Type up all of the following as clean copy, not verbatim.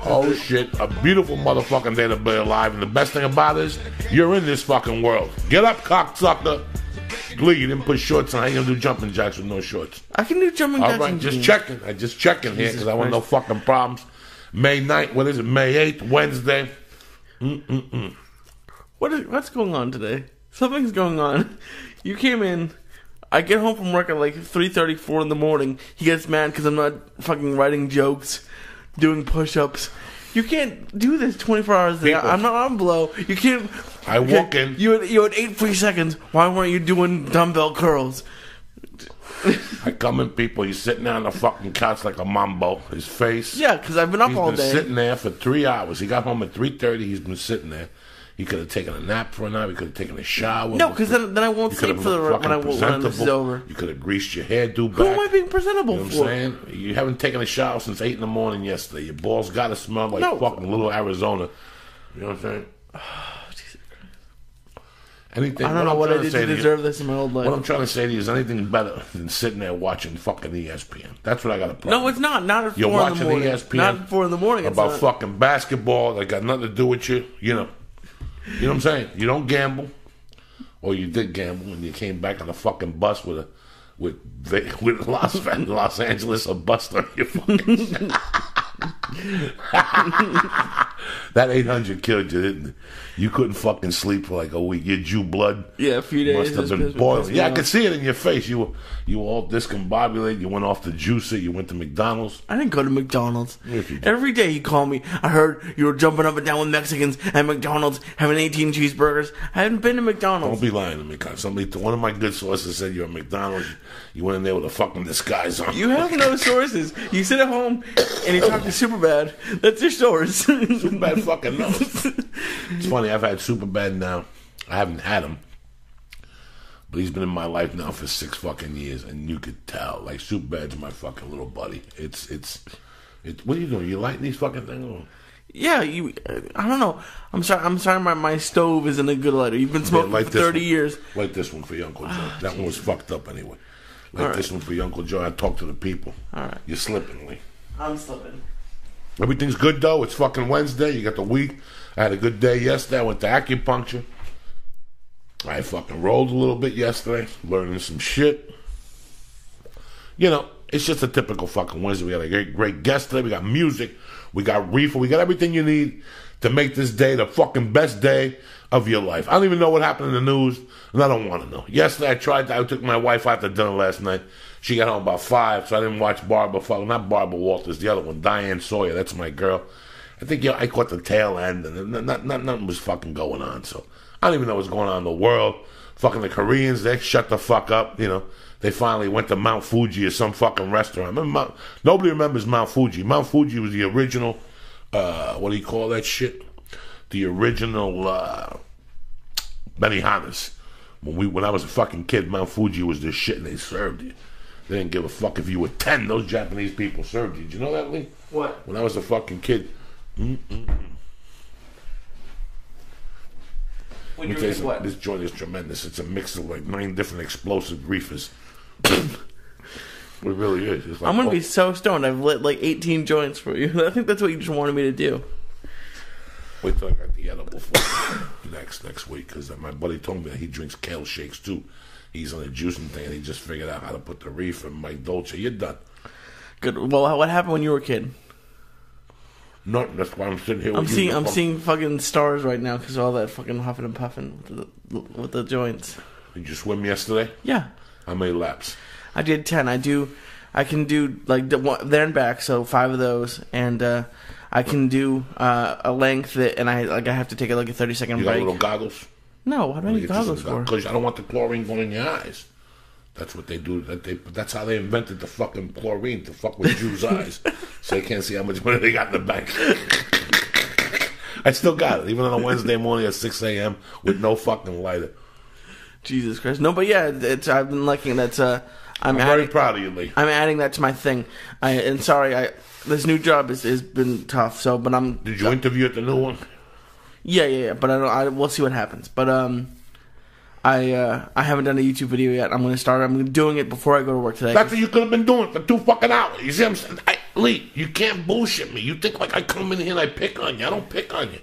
Oh shit, a beautiful motherfucking day to be alive, and the best thing about it is, you're in this fucking world. Get up, cocksucker. Glee, you didn't put shorts on. How you gonna do jumping jacks with no shorts? I can do jumping jacks. All right, just checking. I just checking here because I want no fucking problems. May 9th, what is it? May 8th, Wednesday. What's going on today? Something's going on. You came in. I get home from work at like 3:34 in the morning. He gets mad because I'm not fucking writing jokes, doing push-ups. You can't do this 24 hours a day. I'm not on blow. You can't. I walk in. You had 8 free seconds. Why weren't you doing dumbbell curls? I come in, people. He's sitting there on the fucking couch like a mambo. His face. Yeah, because I've been up all day. He's been sitting there for 3 hours. He got home at 3:30. He's been sitting there. He could have taken a nap for an hour. He could have taken a shower. No, because then I won't sleep for when this is over. You could have greased your hairdo back. Who am I being presentable for? You know what I'm saying? You haven't taken a shower since 8 in the morning yesterday. Your balls got to smell like fucking little Arizona. You know what I'm saying? Anything, I don't know what I did to deserve this in my old life. What I'm trying to say to you is anything better than sitting there watching fucking ESPN. That's what I got to problem. No, it's not. Not at 4 You're in the watching morning. ESPN. Not at 4 in the morning. About fucking basketball that got nothing to do with you. You know what I'm saying? You don't gamble, or you did gamble, and you came back on a fucking bus with Los Angeles a bus on your fucking. That 800 killed you, didn't it? You couldn't fucking sleep for like a week. Your Jew blood, a few days must have been boiling. Yeah, I could see it in your face. You were all discombobulated. You went off the juicer. You went to McDonald's. I didn't go to McDonald's. Every day you call me. I heard you were jumping up and down with Mexicans at McDonald's, having 18 cheeseburgers. I haven't been to McDonald's. Don't be lying to me, cuz. One of my good sources said you're at McDonald's. You went in there with a fucking disguise on. You have no sources. You sit at home and you talk to Superbad. That's your source. Superbad fucking knows. It's funny, I've had Superbad now. I haven't had him. But he's been in my life now for 6 fucking years, and you could tell. Like, Superbad's my fucking little buddy. It's what are you doing? You lighting these fucking things? Yeah, I don't know. I'm sorry my stove isn't a good lighter. You've been smoking for 30 years. Light this one for your Uncle Joe. That one was fucked up anyway. Light this one for your Uncle Joe. I talk to the people. All right. You're slipping, Lee. I'm slipping. Everything's good, though. It's fucking Wednesday. You got the week. I had a good day yesterday. I went to acupuncture. I fucking rolled a little bit yesterday, learning some shit. You know, it's just a typical fucking Wednesday. We had a great guest today. We got music. We got reefer. We got everything you need to make this day the fucking best day of your life. I don't even know what happened in the news, and I don't want to know. Yesterday, I took my wife out to dinner last night. She got home about 5, so I didn't watch not Barbara Walters, the other one, Diane Sawyer. That's my girl. I think I caught the tail end, and nothing was fucking going on. So I don't even know what's going on in the world. Fucking the Koreans, they shut the fuck up. You know, they finally went to Mount Fuji or some fucking restaurant. Nobody remembers Mount Fuji. Mount Fuji was the original. What do you call that shit? The original Benihanas. When I was a fucking kid, Mount Fuji was the shit, and they served you. They didn't give a fuck if you were 10. Those Japanese people served you. Did you know that, Lee? What? When I was a fucking kid. What? This joint is tremendous. It's a mix of like 9 different explosive reefers. It really is. It's like, I'm going to be so stoned. I've lit like 18 joints for you. I think that's what you just wanted me to do. Wait till I got the edible for next week, because my buddy told me that he drinks kale shakes too. He's on a juicing thing, and he just figured out how to put the reefer in my Dolce. You're done. Good. Well, what happened when you were a kid? Nothing. That's why I'm sitting here. I'm seeing fucking stars right now because of all that fucking huffing and puffing with the joints. Did you swim yesterday? Yeah. How many laps? I did 10. I can do like there and back, so 5 of those, and I can do a length and I have to take like a 30-second break. You got little goggles? No, what do I need goggles for? Because I don't want the chlorine going in your eyes. That's what they do. That's how they invented the fucking chlorine, to fuck with Jews' eyes, so they can't see how much money they got in the bank. I still got it, even on a Wednesday morning at 6 a.m. with no fucking lighter. Jesus Christ. No, but yeah, I've been liking that. I'm very proud of you, Lee. I'm adding that to my thing. This new job has been tough. So, but I'm. Did you interview at the new one? Yeah. But we'll see what happens. But I haven't done a YouTube video yet. I'm going to start. I'm doing it before I go to work today. That's what you could have been doing for 2 fucking hours. You see what I'm saying? Lee, you can't bullshit me. You think like I come in here and I pick on you. I don't pick on you.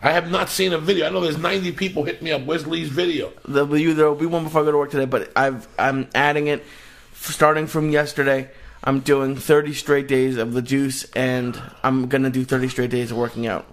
I have not seen a video. I know there's 90 people hitting me up. Where's Lee's video? There'll be one before I go to work today, but I'm adding it starting from yesterday. I'm doing 30 straight days of the juice, and I'm going to do 30 straight days of working out.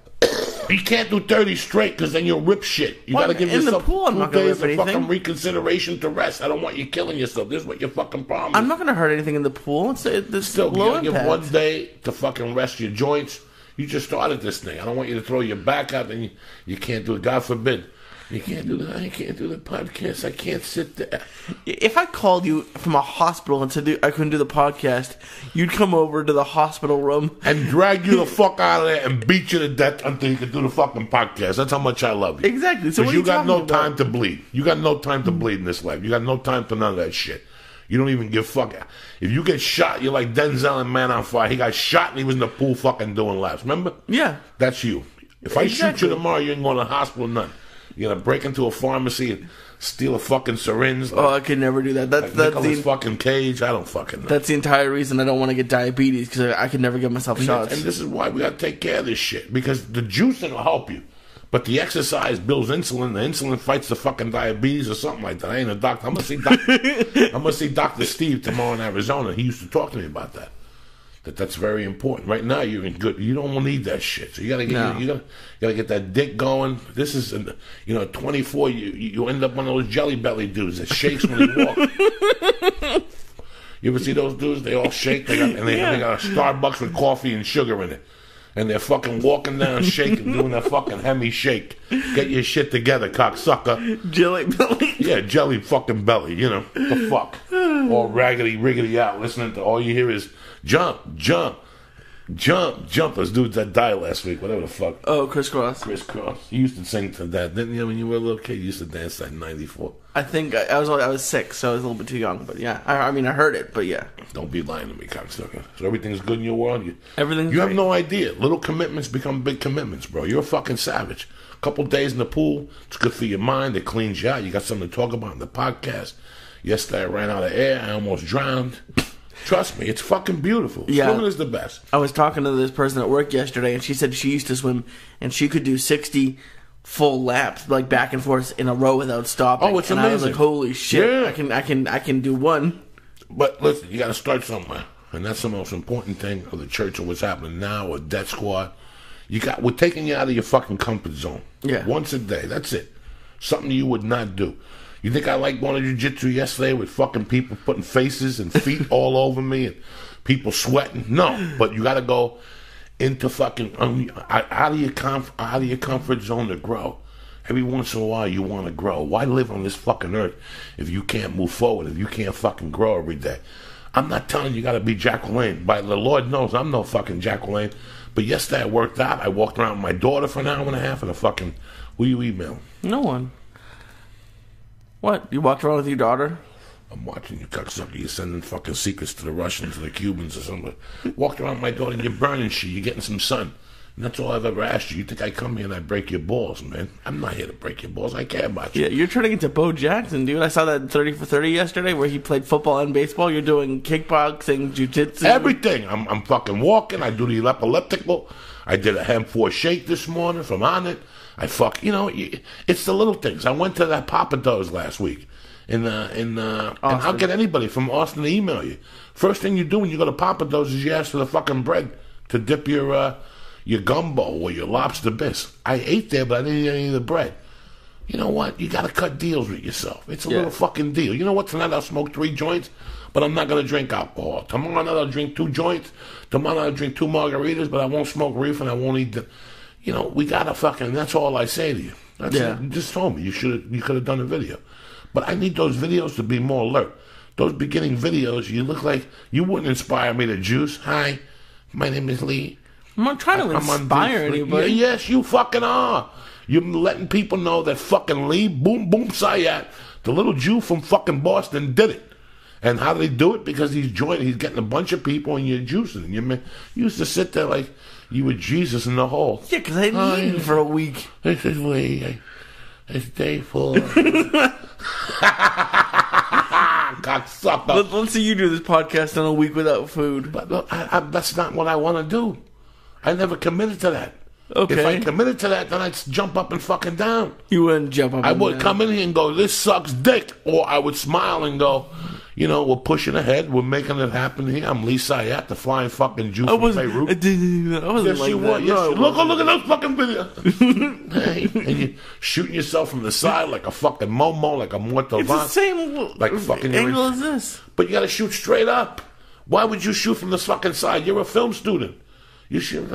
You can't do 30 straight because then you'll rip shit. You got to give yourself 2 days of fucking reconsideration to rest. I don't want you killing yourself. This is what your fucking problem is. I'm not going to hurt anything in the pool. It's still low you give 1 day to fucking rest your joints. You just started this thing. I don't want you to throw your back out and you can't do it. God forbid. You can't do that. I can't do the podcast. I can't sit there. If I called you from a hospital and said I couldn't do the podcast, you'd come over to the hospital room and drag you the fuck out of there and beat you to death until you can do the fucking podcast. That's how much I love you. Exactly. So you got no time to bleed. You got no time to bleed in this life. You got no time for none of that shit. You don't even give fuck. If you get shot, you're like Denzel in Man on Fire. He got shot and he was in the pool fucking doing laps. Remember? Yeah. That's you. If I shoot you tomorrow, you ain't going to the hospital, none. You're going to break into a pharmacy and steal a fucking syringe. Like, I could never do that. That's Nicolas fucking Cage. I don't fucking know. That's the entire reason I don't want to get diabetes, because I could never give myself shots. And this is why we got to take care of this shit. Because the juicing will help you. But the exercise builds insulin. The insulin fights the fucking diabetes or something like that. I ain't a doctor. I'm going to see Dr. Steve tomorrow in Arizona. He used to talk to me about that. That's very important. Right now, you're in good. You don't need that shit. So you gotta get that dick going. This is, 24. You end up one of those jelly belly dudes that shakes when he walks. You ever see those dudes? They all shake. They got a Starbucks with coffee and sugar in it, and they're fucking walking down, shaking, doing that fucking Hemi shake. Get your shit together, cocksucker. Jelly belly. Yeah, jelly fucking belly. The fuck. All raggedy riggedy out, listening to all you hear is. Jump, jump, jump, jump. Those dudes that died last week, whatever the fuck. Oh, Crisscross. Crisscross. You used to sing to that, didn't you? When you were a little kid, you used to dance that 94. I think I was 6, so I was a little bit too young. But yeah, I heard it, but yeah. Don't be lying to me, cocksucker. So everything's good in your world? You Everything's have no idea. Little commitments become big commitments, bro. You're a fucking savage. A couple days in the pool, it's good for your mind. It cleans you out. You got something to talk about in the podcast. Yesterday I ran out of air. I almost drowned. Trust me, it's fucking beautiful. Yeah. Swimming is the best. I was talking to this person at work yesterday, and she said she used to swim, and she could do 60 full laps, like back and forth in a row without stopping. Oh, it's amazing. I was like, holy shit, yeah. I can do one. But listen, you got to start somewhere, and that's the most important thing of the church or what's happening now or Death Squad. We're taking you out of your fucking comfort zone. Yeah. Once a day, that's it. Something you would not do. You think I like going to jiu-jitsu yesterday with fucking people putting faces and feet all over me and people sweating? No, but you got to go into fucking out of your comfort zone to grow. Every once in a while, you want to grow. Why live on this fucking earth if you can't move forward? If you can't fucking grow every day? I'm not telling you got to be Jack LaLanne. By the Lord knows I'm no fucking Jack LaLanne. But yesterday I worked out. I walked around with my daughter for an hour and a half and a fucking. Who you email? No one. What? You walked around with your daughter? I'm watching you, cocksucker. You're sending fucking secrets to the Russians or the Cubans or something. Walked around with my daughter and you're burning shit. You're getting some sun. And that's all I've ever asked you. You think I come here and I break your balls, man? I'm not here to break your balls. I care about you. Yeah, you're turning into Bo Jackson, dude. I saw that 30 for 30 yesterday where he played football and baseball. You're doing kickboxing, jiu-jitsu. Everything. I'm fucking walking. I do the elliptical. I did a hem 4 shake this morning from on it. it's the little things. I went to that Papa Do's last week. And I'll get anybody from Austin to email you. First thing you do when you go to Papa Do's is you ask for the fucking bread to dip your gumbo or your lobster bisque. I ate there, but I didn't eat any of the bread. You know what? You got to cut deals with yourself. It's a little fucking deal. You know what? Tonight I'll smoke 3 joints, but I'm not going to drink alcohol. Tomorrow night I'll drink 2 joints. Tomorrow night I'll drink 2 margaritas, but I won't smoke reefer and I won't eat the... we got to fucking... That's all I say to you. That's it. You just told me. You could have done a video. But I need those videos to be more alert. Those beginning videos, you look like... You wouldn't inspire me to juice. Hi, my name is Lee. I'm not trying to inspire anybody. Yes, you fucking are. You're letting people know that fucking Lee, boom, boom, Sayat, the little Jew from fucking Boston, did it. And how did he do it? Because he's getting a bunch of people and you're juicing. You used to sit there like you were Jesus in the hole. Yeah, because I hadn't eaten for a week. This is Lee. It's day 4. Cocksucker. Let's see you do this podcast on a week without food. But look, that's not what I want to do. I never committed to that. Okay. If I committed to that, then I'd jump up and fucking down. You wouldn't jump up I and would down. come in here and go, this sucks dick. Or I would smile and go, you know, we're pushing ahead. We're making it happen here. I'm Lee Sayat, the flying fucking Jew from Beirut. I wasn't Yes, like you that. were. Yes, No, you. Look at those fucking videos. Hey, and you're shooting yourself from the side like a fucking Momo, like a Morto It's the Van. same Like fucking angle as this. But you got to shoot straight up. Why would you shoot from the fucking side? You're a film student. You shoot.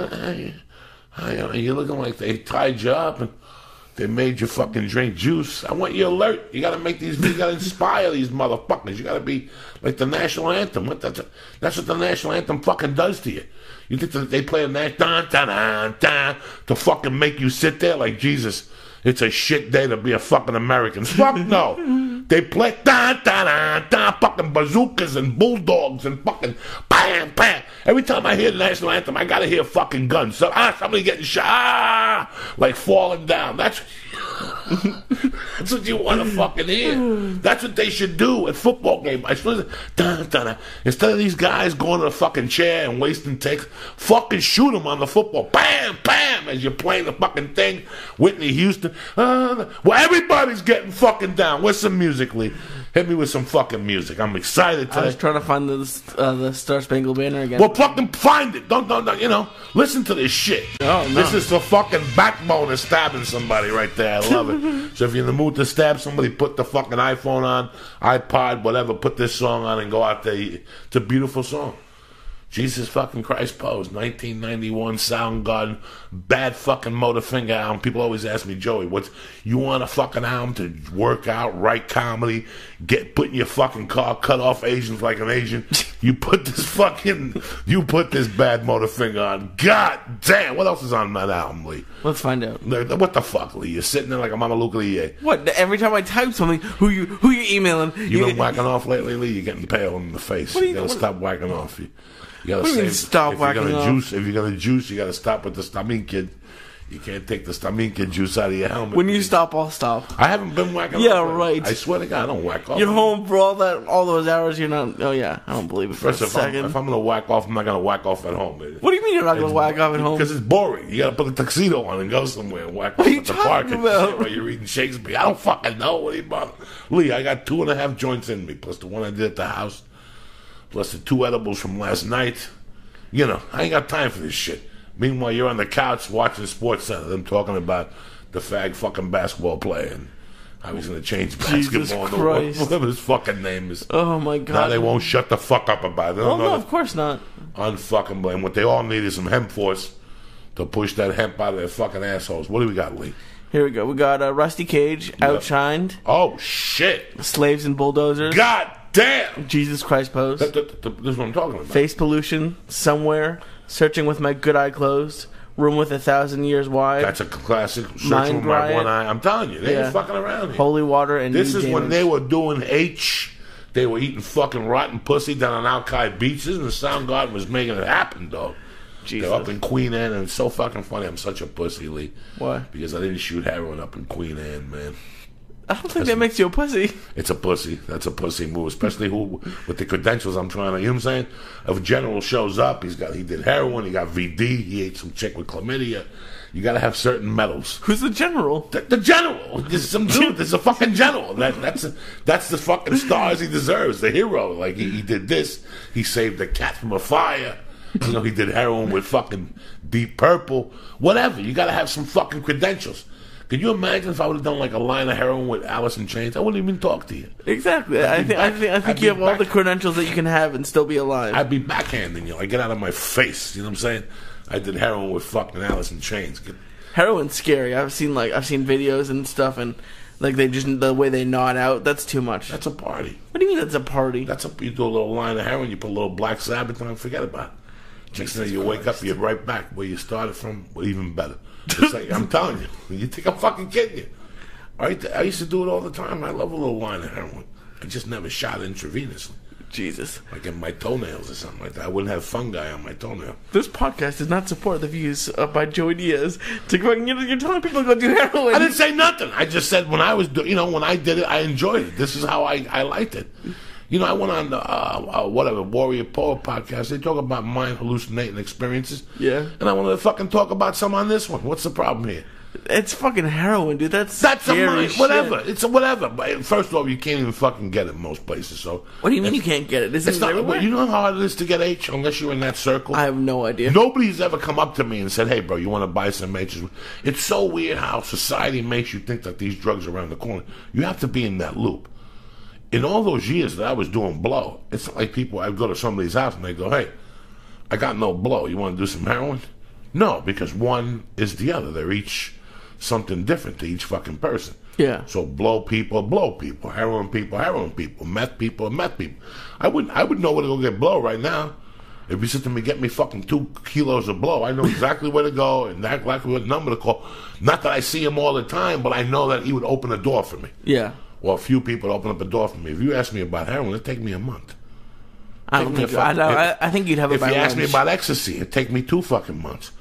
You're looking like they tied you up and they made you fucking drink juice. I want you alert. You got to make these. You got to inspire these motherfuckers. You got to be like the national anthem. That's what the national anthem fucking does to you. You think that they play a to fucking make you sit there like Jesus? It's a shit day to be a fucking American. Fuck no. They play fucking bazookas and bulldogs and fucking bam, bam. Every time I hear the national anthem, I gotta hear fucking guns. So, somebody getting shot, like falling down. That's what you want to fucking hear. That's what they should do at football games. Instead of these guys going to the fucking chair and wasting takes, fucking shoot them on the football. Bam, bam, as you're playing the fucking thing. Whitney Houston. Well, everybody's getting fucking down. What's some music, Lee? Hit me with some fucking music. I'm excited today. I was trying to find the Star Spangled Banner again. Well, fucking find it. Don't, you know, listen to this shit. Oh, no. This is the fucking backbone of stabbing somebody right there. I love it. So if you're in the mood to stab somebody, put the fucking iPhone on, iPod, whatever, put this song on and go out there. It's a beautiful song. Jesus fucking Christ Pose, 1991 Soundgarden, bad fucking Motorfinger album. People always ask me, Joey, you want a fucking album to work out, write comedy, put in your fucking car, cut off Asians like an Asian? You put this bad Motorfinger on. God damn, what else is on that album, Lee? Let's find out. What the fuck, Lee? You're sitting there like a Mama Luca Lee. What? Every time I type something, who you emailing? You been whacking off lately, Lee? You're getting pale in the face. You gotta stop whacking off. You gotta save, stop whacking off? If you're gonna juice, you gotta stop with the Stamin Kid. You can't take the Stamin Kid juice out of your helmet. When you stop, I'll stop. I haven't been whacking off. Yeah, right. I swear to God, I don't whack off. You're home for all those hours. You're not. Oh yeah, I don't believe it for First, a second. if I'm gonna whack off, I'm not gonna whack off at home. What do you mean you're not gonna whack off at home? Because it's boring. You gotta put a tuxedo on and go somewhere and whack What off are you at the park talking about? while you're reading Shakespeare. I don't fucking know. What are you about? Lee, I got 2.5 joints in me, plus the one I did at the house, plus the 2 edibles from last night. You know, I ain't got time for this shit. Meanwhile, you're on the couch watching Sports Center. Them talking about the fag fucking basketball player and how he's going to change basketball. Christ. Whatever his fucking name is. Oh my God. Now they won't shut the fuck up about it. Well, no, of course not. Unfucking blame. What they all need is some hemp force to push that hemp out of their fucking assholes. What do we got, Lee? Here we go. We got Rusty Cage, Outshined. Oh, shit. Slaves and Bulldozers. God damn. Jesus Christ Pose. This is what I'm talking about. Face Pollution, Somewhere, Searching with My Good Eye Closed, Room with 1,000 Years Wide. That's a classic. Searching Mind with my Riot. one eye. I'm telling you, they ain't fucking around here. Holy Water and This New is Damage. when they were doing they were eating fucking rotten pussy down on Alki beaches, and the Soundgarden was making it happen, dog. Jesus. They're up in Queen Anne, and it's so fucking funny. I'm such a pussy, Lee. Why? Because I didn't shoot heroin up in Queen Anne, man. I don't think that makes you a pussy. It's a pussy. That's a pussy move, especially with the credentials I'm trying to. You know what I'm saying? If a general shows up, he did heroin, he got VD, he ate some chick with chlamydia. You got to have certain medals. Who's the general? The general. There's some dude. There's a fucking general. That's the fucking stars he deserves. The hero. Like he did this. He saved a cat from a fire. You know, he did heroin with fucking Deep Purple. Whatever. You got to have some fucking credentials. Could you imagine if I would have done like a line of heroin with Alice in Chains? I wouldn't even talk to you. Exactly. I think you have all the credentials that you can have and still be alive. I'd be backhanding you. Like, get out of my face. You know what I'm saying? I did heroin with fucking Alice in Chains. Heroin's scary. I've seen videos and stuff, and like the way they nod out. That's too much. That's a party. What do you mean that's a party? You do a little line of heroin, you put a little Black Sabbath on, forget about it. Next thing you wake up, you're right back where you started from, or even better. It's like, I'm telling you. You think I'm fucking kidding you? I used to do it all the time. I love a little line of heroin. I just never shot intravenously. Jesus. Like in my toenails or something like that. I wouldn't have fungi on my toenail. This podcast does not support the views by Joey Diaz. You're telling people to go do heroin. I didn't say nothing. I just said when I was, when I did it, I enjoyed it. This is how I liked it. You know, I went on whatever Warrior Power podcast. They talk about mind hallucinating experiences. Yeah. And I want to fucking talk about some on this one. What's the problem here? It's fucking heroin, dude. That's a scary mind, shit. whatever. It's a whatever. But first of all, you can't even fucking get it in most places. So What do you mean you can't get it? This is everywhere. You know how hard it is to get H unless you're in that circle? I have no idea. Nobody's ever come up to me and said, hey, bro, you want to buy some H's? It's so weird how society makes you think that these drugs are around the corner. You have to be in that loop. In all those years that I was doing blow, it's not like people, I'd go to somebody's house and they go, hey, I got no blow. You want to do some heroin? No, because one is the other. They're each something different to each fucking person. Yeah. So blow people, heroin people, meth people, meth people. I would know where to go get blow right now. If you said to me, get me fucking 2 kilos of blow, I know exactly where to go and exactly what number to call. Not that I see him all the time, but I know that he would open a door for me. Yeah. Well, a few people open up a door for me. If you ask me about heroin, it'd take me a month. I think you'd have it by If you ask me lunch. about ecstasy, it'd take me 2 fucking months.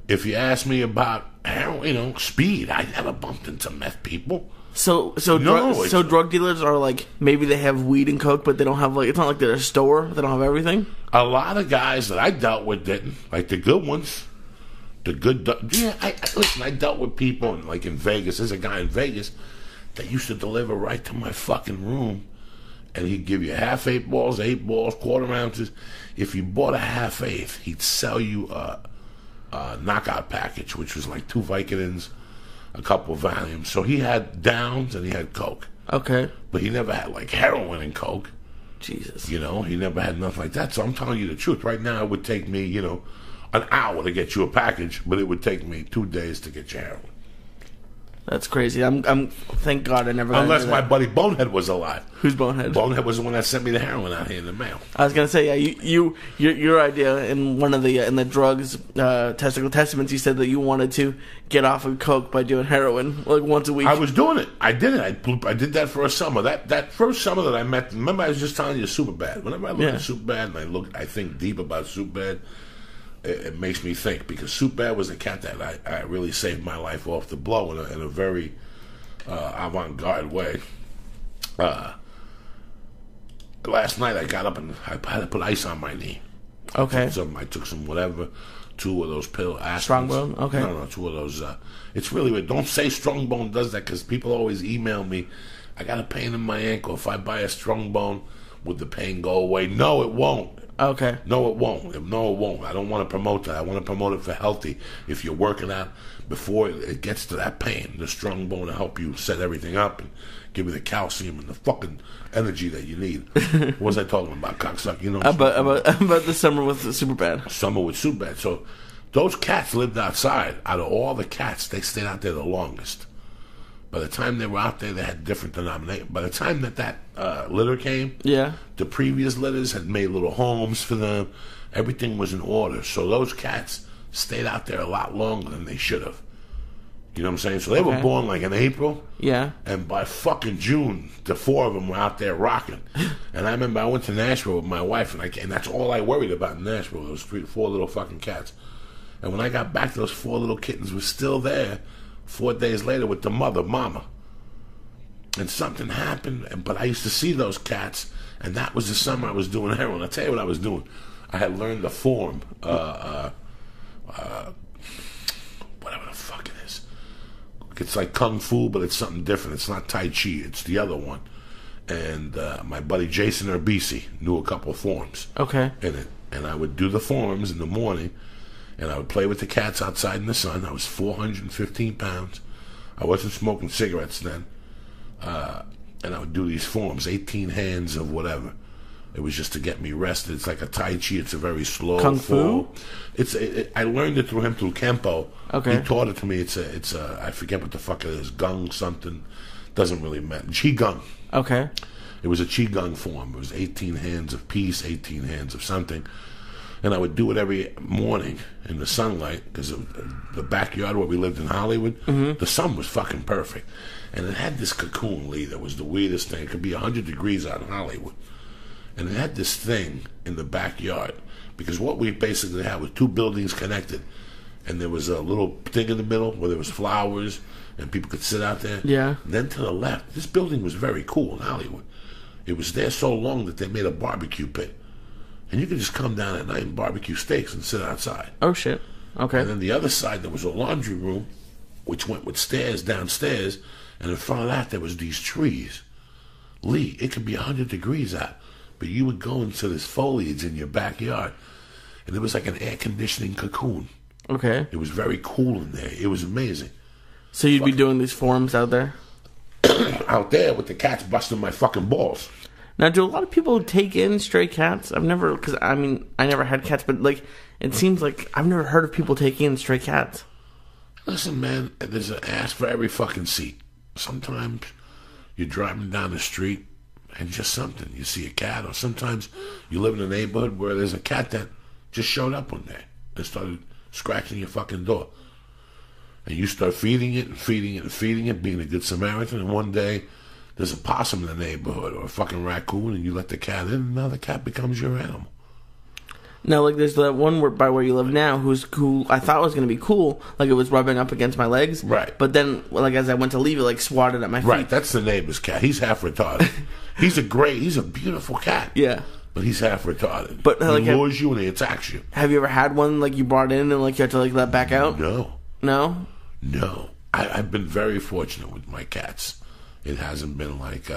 If you ask me about heroin, speed, I never bumped into meth people. So drug dealers are like, maybe they have weed and coke, but they don't have, like, it's not like they're a store. They don't have everything. A lot of guys that I dealt with didn't, like the good ones. Listen, I dealt with people like in Vegas. There's a guy in Vegas that used to deliver right to my fucking room, and he'd give you half 8 balls, quarter ounces. If you bought a half eighth, he'd sell you a knockout package, which was like 2 Vicodins, a couple of Valiums. So he had downs and he had coke. Okay. But he never had like heroin and coke. Jesus. You know, he never had nothing like that. So I'm telling you the truth. Right now, it would take me, an hour to get you a package, but it would take me 2 days to get you heroin. That's crazy. I'm thank God I never got Unless into my that. buddy Bonehead was alive. Who's Bonehead? Bonehead was the one that sent me the heroin out here in the mail. I was gonna say, yeah, your idea in one of the in the drugs testicle testaments, you said that you wanted to get off of coke by doing heroin like once a week. I was doing it. I did it. I did that for a summer. That first summer that I met. Remember, I was just telling you Superbad. Whenever I look at Superbad and I think deep about Superbad, it makes me think, because Superbad was a cat that I really saved my life off the blow in a very avant-garde way. Last night I got up and I had to put ice on my knee. Okay. I took some whatever, 2 of those pill aspirins. Strongbone? Okay. No, 2 of those. It's really weird. Don't say Strongbone does that, because people always email me, I got a pain in my ankle. If I buy a Strongbone, would the pain go away? No, it won't. Okay. No, it won't. No, it won't. I don't want to promote that. I want to promote it for healthy. If you're working out, before it gets to that pain, the Strongbone will help you set everything up and give you the calcium and the fucking energy that you need. What was I talking about, cocksucker? You know, about the summer with Superbad. Summer with Superbad. So those cats lived outside. Out of all the cats, they stayed out there the longest. By the time they were out there, they had different denominations. By the time that litter came, the previous litters had made little homes for them. Everything was in order. So those cats stayed out there a lot longer than they should have. You know what I'm saying? So they were born like in April. Yeah. And by fucking June, the 4 of them were out there rocking. And I remember I went to Nashville with my wife, and that's all I worried about in Nashville, those 4 little fucking cats. And when I got back, those 4 little kittens were still there 4 days later with the mama. And something happened, but I used to see those cats, and that was the summer I was doing heroin. I'll tell you what I was doing. I had learned the form, whatever the fuck it is. It's like Kung Fu, but it's something different. It's not Tai Chi, it's the other one. And my buddy Jason Urbisi knew a couple of forms in it. And I would do the forms in the morning, and I would play with the cats outside in the sun. I was 415 pounds. I wasn't smoking cigarettes then. And I would do these forms, 18 hands of whatever. It was just to get me rested. It's like a Tai Chi. It's a very slow Kung fall. Fu? I learned it through him, through Kempo. Okay. He taught it to me. It's a I forget what the fuck it is. Gung something. Doesn't really matter. Qigong. Okay. It was a Qigong form. It was 18 hands of peace, 18 hands of something. And I would do it every morning in the sunlight, because the backyard where we lived in Hollywood, the sun was fucking perfect. And it had this cocoon, Lee, that was the weirdest thing. It could be 100 degrees out in Hollywood. And it had this thing in the backyard, because what we basically had was 2 buildings connected. And there was a little thing in the middle where there was flowers and people could sit out there. Yeah. And then to the left, this building was very cool in Hollywood. It was there so long that they made a barbecue pit. And you could just come down at night and barbecue steaks and sit outside. Oh, shit. Okay. And then the other side, there was a laundry room, which went with stairs downstairs. And in front of that, there was these trees. Lee, it could be 100 degrees out. But you would go into this foliage in your backyard. And it was like an air conditioning cocoon. Okay. It was very cool in there. It was amazing. So you'd be doing these forums out there? Out there with the cats busting my fucking balls. Now, do a lot of people take in stray cats? I've never, because I mean, I never had cats, but like, it seems like I've never heard of people taking in stray cats. Listen, man, there's an ass for every fucking seat. Sometimes you're driving down the street and just something. You see a cat, or sometimes you live in a neighborhood where there's a cat that just showed up one day and started scratching your fucking door. And you start feeding it and feeding it and feeding it, being a good Samaritan, and one day there's a possum in the neighborhood or a fucking raccoon, and you let the cat in, and now the cat becomes your animal. Now, like, there's that one by where you live now who's cool. I thought it was going to be cool. Like, it was rubbing up against my legs. Right. But then, like, as I went to leave, it, like, swatted at my feet. Right, that's the neighbor's cat. He's half retarded. He's a beautiful cat. Yeah. But he's half retarded. But, like, he lures you and he attacks you. Have you ever had one, like, you brought in and, like, you had to, like, let back out? No. No? No. I've been very fortunate with my cats. It hasn't been like,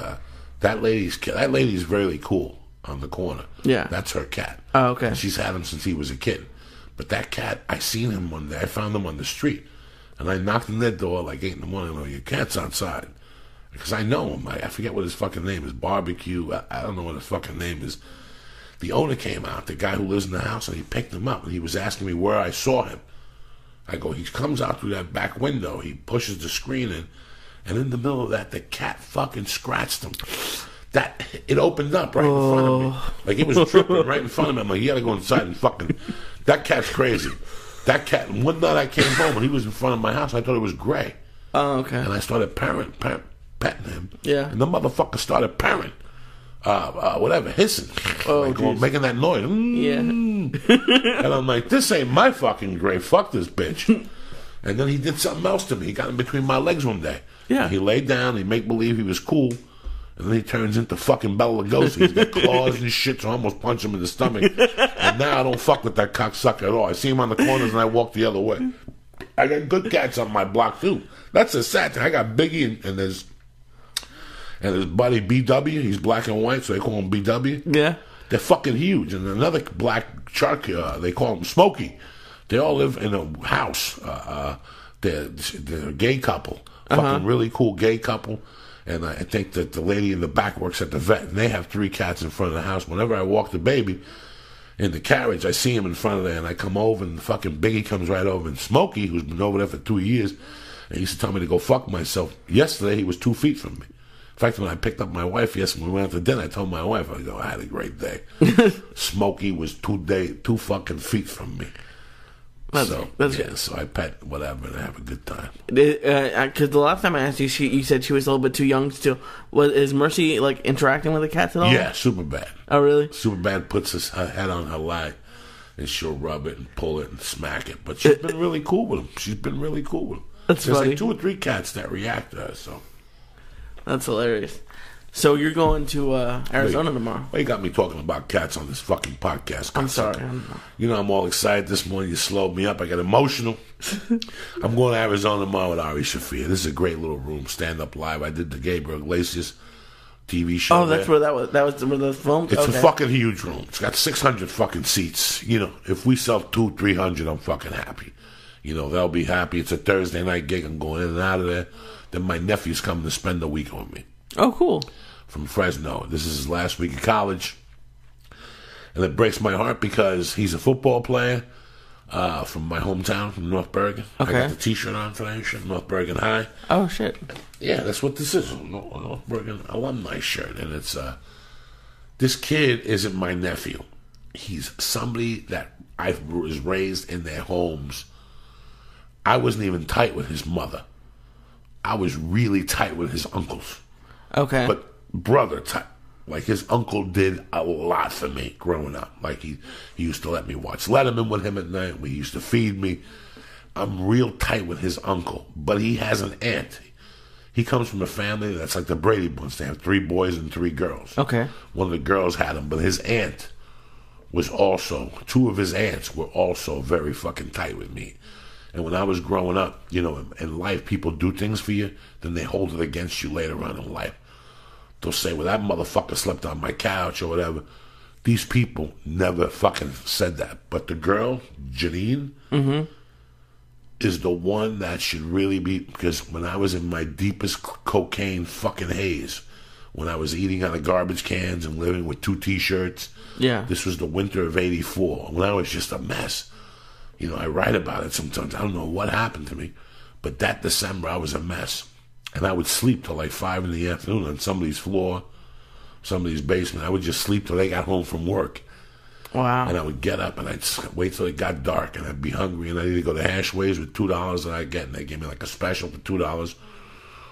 that lady's cat. That lady's really cool on the corner. Yeah. That's her cat. Oh, okay. And she's had him since he was a kid. But that cat, I seen him one day. I found him on the street. And I knocked on their door like 8 in the morning. Oh, your cat's outside. Because I know him. I forget what his fucking name is. Barbecue. I don't know what his fucking name is. The owner came out, the guy who lives in the house, and he picked him up. And he was asking me where I saw him. I go, he comes out through that back window. He pushes the screen in. And in the middle of that, the cat fucking scratched him. It opened up right in front of me. Like, it was tripping right in front of me. I'm like, you gotta go inside and fucking... That cat's crazy. That cat... One night I came home and he was in front of my house. I thought it was gray. Oh, okay. And I started petting him. Yeah. And the motherfucker started purring. Whatever, hissing. Oh, like, making that noise. Yeah. And I'm like, this ain't my fucking grave. Fuck this bitch. And then he did something else to me. He got in between my legs one day. Yeah. He laid down. He make believe he was cool. And then he turns into fucking Bela Lugosi. He's got claws and shit, so I almost punch him in the stomach. And now I don't fuck with that cocksucker at all. I see him on the corners and I walk the other way. I got good cats on my block too. That's a sad thing. I got Biggie and his buddy BW. He's black and white, so they call him BW. Yeah. They're fucking huge. And another black shark, they call him Smokey. They all live in a house. They're a gay couple. Fucking really cool gay couple. And I think that the lady in the back works at the vet. And they have 3 cats in front of the house. Whenever I walk the baby in the carriage, I see him in front of there. And I come over, and the fucking Biggie comes right over. And Smokey, who's been over there for 2 years, and he used to tell me to go fuck myself. Yesterday, he was 2 feet from me. In fact, when I picked up my wife yesterday, when we went out to dinner, I told my wife, I go, I had a great day. Smokey was 2 fucking feet from me. So I pet whatever and I have a good time. Because the last time I asked you, you said she was a little bit too young still. Is Mercy like interacting with the cats at all? Yeah, super bad. Oh, really? Super bad. Puts her head on her lap and she'll rub it and pull it and smack it. But she's been really cool with them. She's been really cool with them. That's There's funny. like 2 or 3 cats that react to her. So that's hilarious. So you're going to Arizona tomorrow? Why you got me talking about cats on this fucking podcast? I'm sorry. You know, I'm all excited this morning. You slowed me up. I got emotional. I'm going to Arizona tomorrow with Ari Shafir. This is a great little room. Stand up live. I did the Gabriel Iglesias TV show. Oh, that's where that was where the filmed? It's a fucking huge room. It's got 600 fucking seats. You know, if we sell 200-300, I'm fucking happy. You know, they'll be happy. It's a Thursday night gig. I'm going in and out of there. Then my nephew's coming to spend the week with me. Oh, cool. From Fresno. This is his last week of college. And it breaks my heart because he's a football player from my hometown, from North Bergen. Okay. I got the t-shirt on today, North Bergen High. Oh, shit. Yeah, that's what this is. North Bergen alumni shirt. And it's, this kid isn't my nephew. He's somebody that I was raised in their homes. I wasn't even tight with his mother. I was really tight with his uncles. Okay. But brother type. Like, his uncle did a lot for me growing up. Like, he used to let me watch Letterman with him at night. He used to feed me. I'm real tight with his uncle. But he has an aunt. He comes from a family that's like the Brady Bunch. They have 3 boys and 3 girls. Okay. One of the girls had him, but his aunt was also, 2 of his aunts were also very fucking tight with me. And when I was growing up, you know, in life, people do things for you, then they hold it against you later on in life. They'll say, well, that motherfucker slept on my couch or whatever. These people never fucking said that. But the girl, Janine, is the one that should really be, because when I was in my deepest cocaine fucking haze, when I was eating out of garbage cans and living with 2 T-shirts, this was the winter of '84, when I was just a mess. You know, I write about it sometimes. I don't know what happened to me, but that December I was a mess. And I would sleep till like 5 in the afternoon on somebody's floor, somebody's basement. I would just sleep till they got home from work. Wow. And I would get up and I'd wait till it got dark and I'd be hungry and I'd either go to Hashways with $2 that I'd get and they'd give me like a special for $2,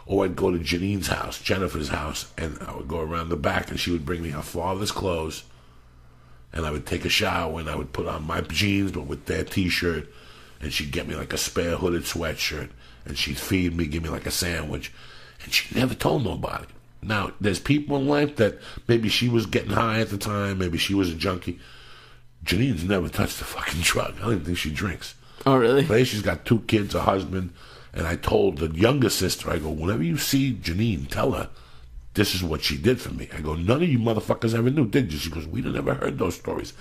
or I'd go to Janine's house, Jennifer's house, and I would go around the back and she would bring me her father's clothes and I would take a shower and I would put on my jeans but with their T-shirt, and she'd get me like a spare hooded sweatshirt and she'd feed me, give me like a sandwich, and she never told nobody. Now, there's people in life that maybe she was getting high at the time, maybe she was a junkie. Janine's never touched a fucking drug. I don't even think she drinks. Oh, really? Today she's got 2 kids, a husband, and I told the younger sister, I go, whenever you see Janine, tell her this is what she did for me. I go, none of you motherfuckers ever knew, did you? She goes, we never heard those stories.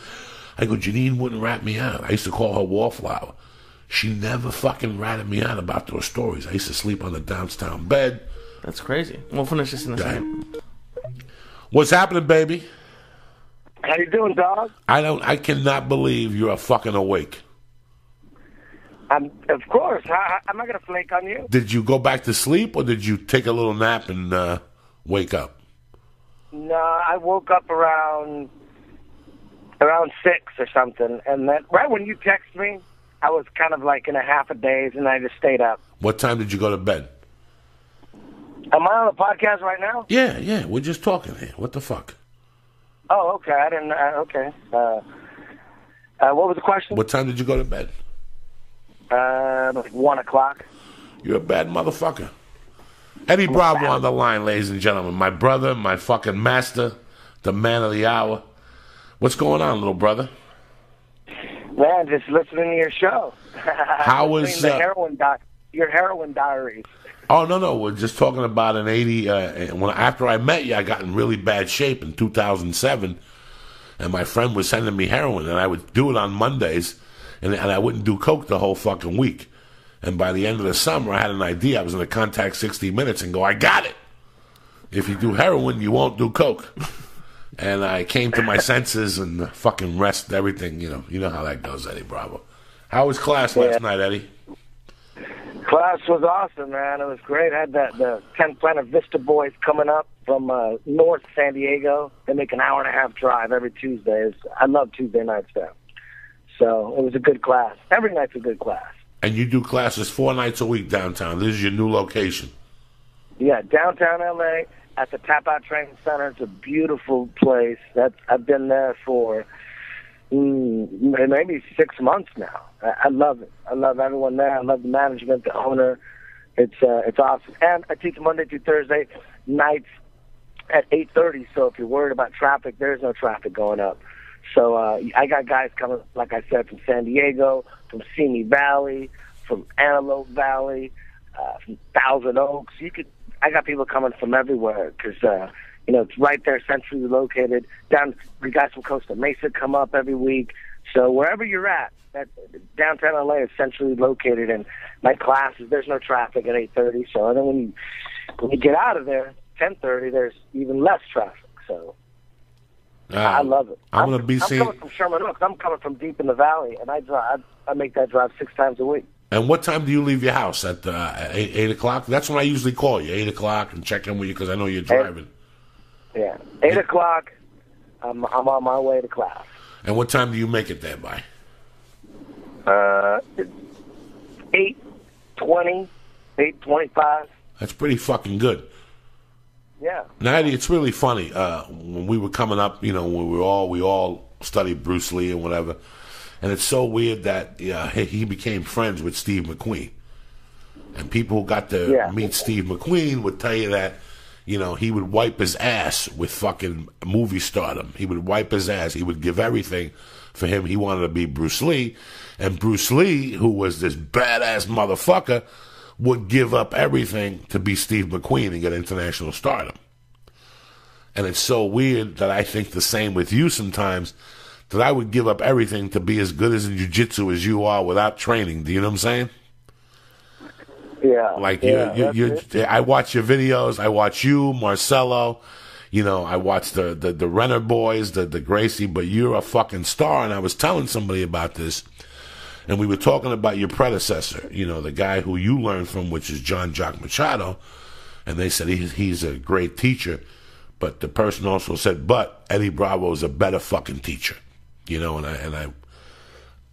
I go, Janine wouldn't rat me out. I used to call her Wallflower. She never fucking ratted me out about those stories. I used to sleep on the downtown bed. That's crazy. We'll finish this in a second. What's happening, baby? How you doing, dog? I cannot believe you're fucking awake. Of course. How am I going to flake on you? Did you go back to sleep or did you take a little nap and wake up? No, I woke up around 6 or something, and then right when you text me, I was kind of like in a half a daze, and I just stayed up. What time did you go to bed? Am I on the podcast right now? Yeah, we're just talking here. What the fuck? Oh, okay. I didn't. Okay. What was the question? What time did you go to bed? Like 1 o'clock. You're a bad motherfucker. Eddie Bravo on the line, ladies and gentlemen. My brother, my fucking master, the man of the hour. What's going on, little brother? Man, just listening to your show. How was your heroin diaries? Oh, no. We're just talking about an 80. After I met you, I got in really bad shape in 2007. And my friend was sending me heroin, and I would do it on Mondays, and I wouldn't do coke the whole fucking week. And by the end of the summer, I had an idea. I was going to contact 60 Minutes and go, I got it. If you do heroin, you won't do coke. And I came to my senses and fucking rest everything. You know how that goes, Eddie Bravo. How was class last night, Eddie? Class was awesome, man. It was great. I had the 10th Planet Vista boys coming up from North San Diego. They make an hour-and-a-half drive every Tuesday. I love Tuesday nights there. So it was a good class. Every night's a good class. And you do classes 4 nights a week downtown. This is your new location. Yeah, downtown L.A. at the Tap Out Training Center. It's a beautiful place. I've been there for maybe 6 months now. I love it. I love everyone there. I love the management, the owner. It's awesome. And I teach Monday through Thursday nights at 8:30. So if you're worried about traffic, there's no traffic going up. So I got guys coming, like I said, from San Diego, from Simi Valley, from Antelope Valley, from Thousand Oaks. I got people coming from everywhere because it's right there, centrally located. We got some Costa Mesa come up every week. So wherever you're at, downtown LA is centrally located, and my classes, there's no traffic at 8:30. So then when you get out of there, 10:30, there's even less traffic. So I love it. I'm coming from Sherman Oaks. I'm coming from deep in the valley, and I make that drive 6 times a week. And what time do you leave your house? At 8 o'clock? That's when I usually call you, 8 o'clock, and check in with you because I know you're driving. 8 o'clock, I'm on my way to class. And what time do you make it there by? 8:20, 8:25. That's pretty fucking good. Yeah. Now, Eddie, it's really funny. When we were coming up, when we all studied Bruce Lee and whatever, and it's so weird that he became friends with Steve McQueen. And people who got to meet Steve McQueen would tell you that, you know, he would wipe his ass with fucking movie stardom. He would wipe his ass. He would give everything for him. He wanted to be Bruce Lee. And Bruce Lee, who was this badass motherfucker, would give up everything to be Steve McQueen and get international stardom. And it's so weird that I think the same with you sometimes, that I would give up everything to be as good as in jiu-jitsu as you are without training. Do you know what I'm saying? Yeah. Like, I watch your videos. I watch you, Marcelo. You know, I watch the Renner boys, the Gracie, but you're a fucking star. And I was telling somebody about this, and we were talking about your predecessor, you know, the guy who you learned from, which is John Jock Machado. And they said he's a great teacher. But the person also said, but Eddie Bravo is a better fucking teacher. You know, and I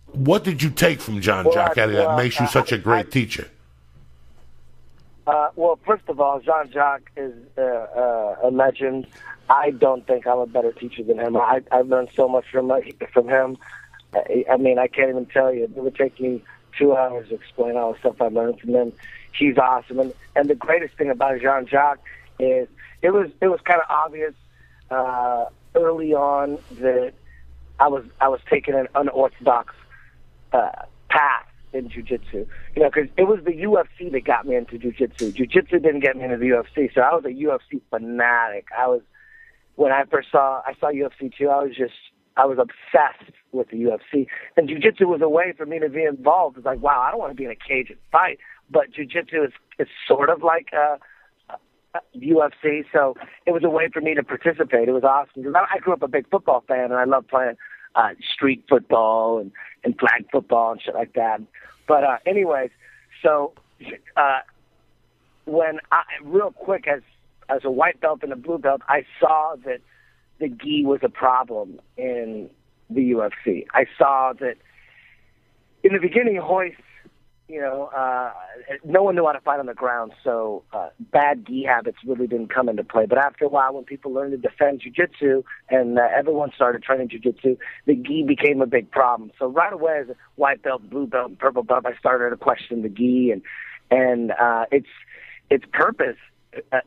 what did you take from John Jock Eddie that makes you such a great teacher? Well, first of all, Jean Jacques is a legend. I don't think I'm a better teacher than him. I've learned so much from him. I mean, I can't even tell you. It would take me 2 hours to explain all the stuff I learned from him. He's awesome. And the greatest thing about Jean Jacques is it was kind of obvious early on that I was taking an unorthodox path in jiu-jitsu, you know, because it was the UFC that got me into jiu-jitsu. Jiu-jitsu didn't get me into the UFC, so I was a UFC fanatic. When I saw UFC too, I was obsessed with the UFC, and jiu-jitsu was a way for me to be involved. It's like, wow, I don't want to be in a cage and fight, but jiu-jitsu is sort of like UFC, so it was a way for me to participate. It was awesome because I grew up a big football fan, and I love playing street football and flag football and shit like that. But anyways, so when real quick as a white belt and a blue belt, I saw that the gi was a problem in the UFC. I saw that in the beginning, hoists, you know, no one knew how to fight on the ground, so bad gi habits really didn't come into play. But after a while, when people learned to defend jiu-jitsu and everyone started training jiu-jitsu, the gi became a big problem. So right away, as a white belt, blue belt, and purple belt, I started to question the gi and its purpose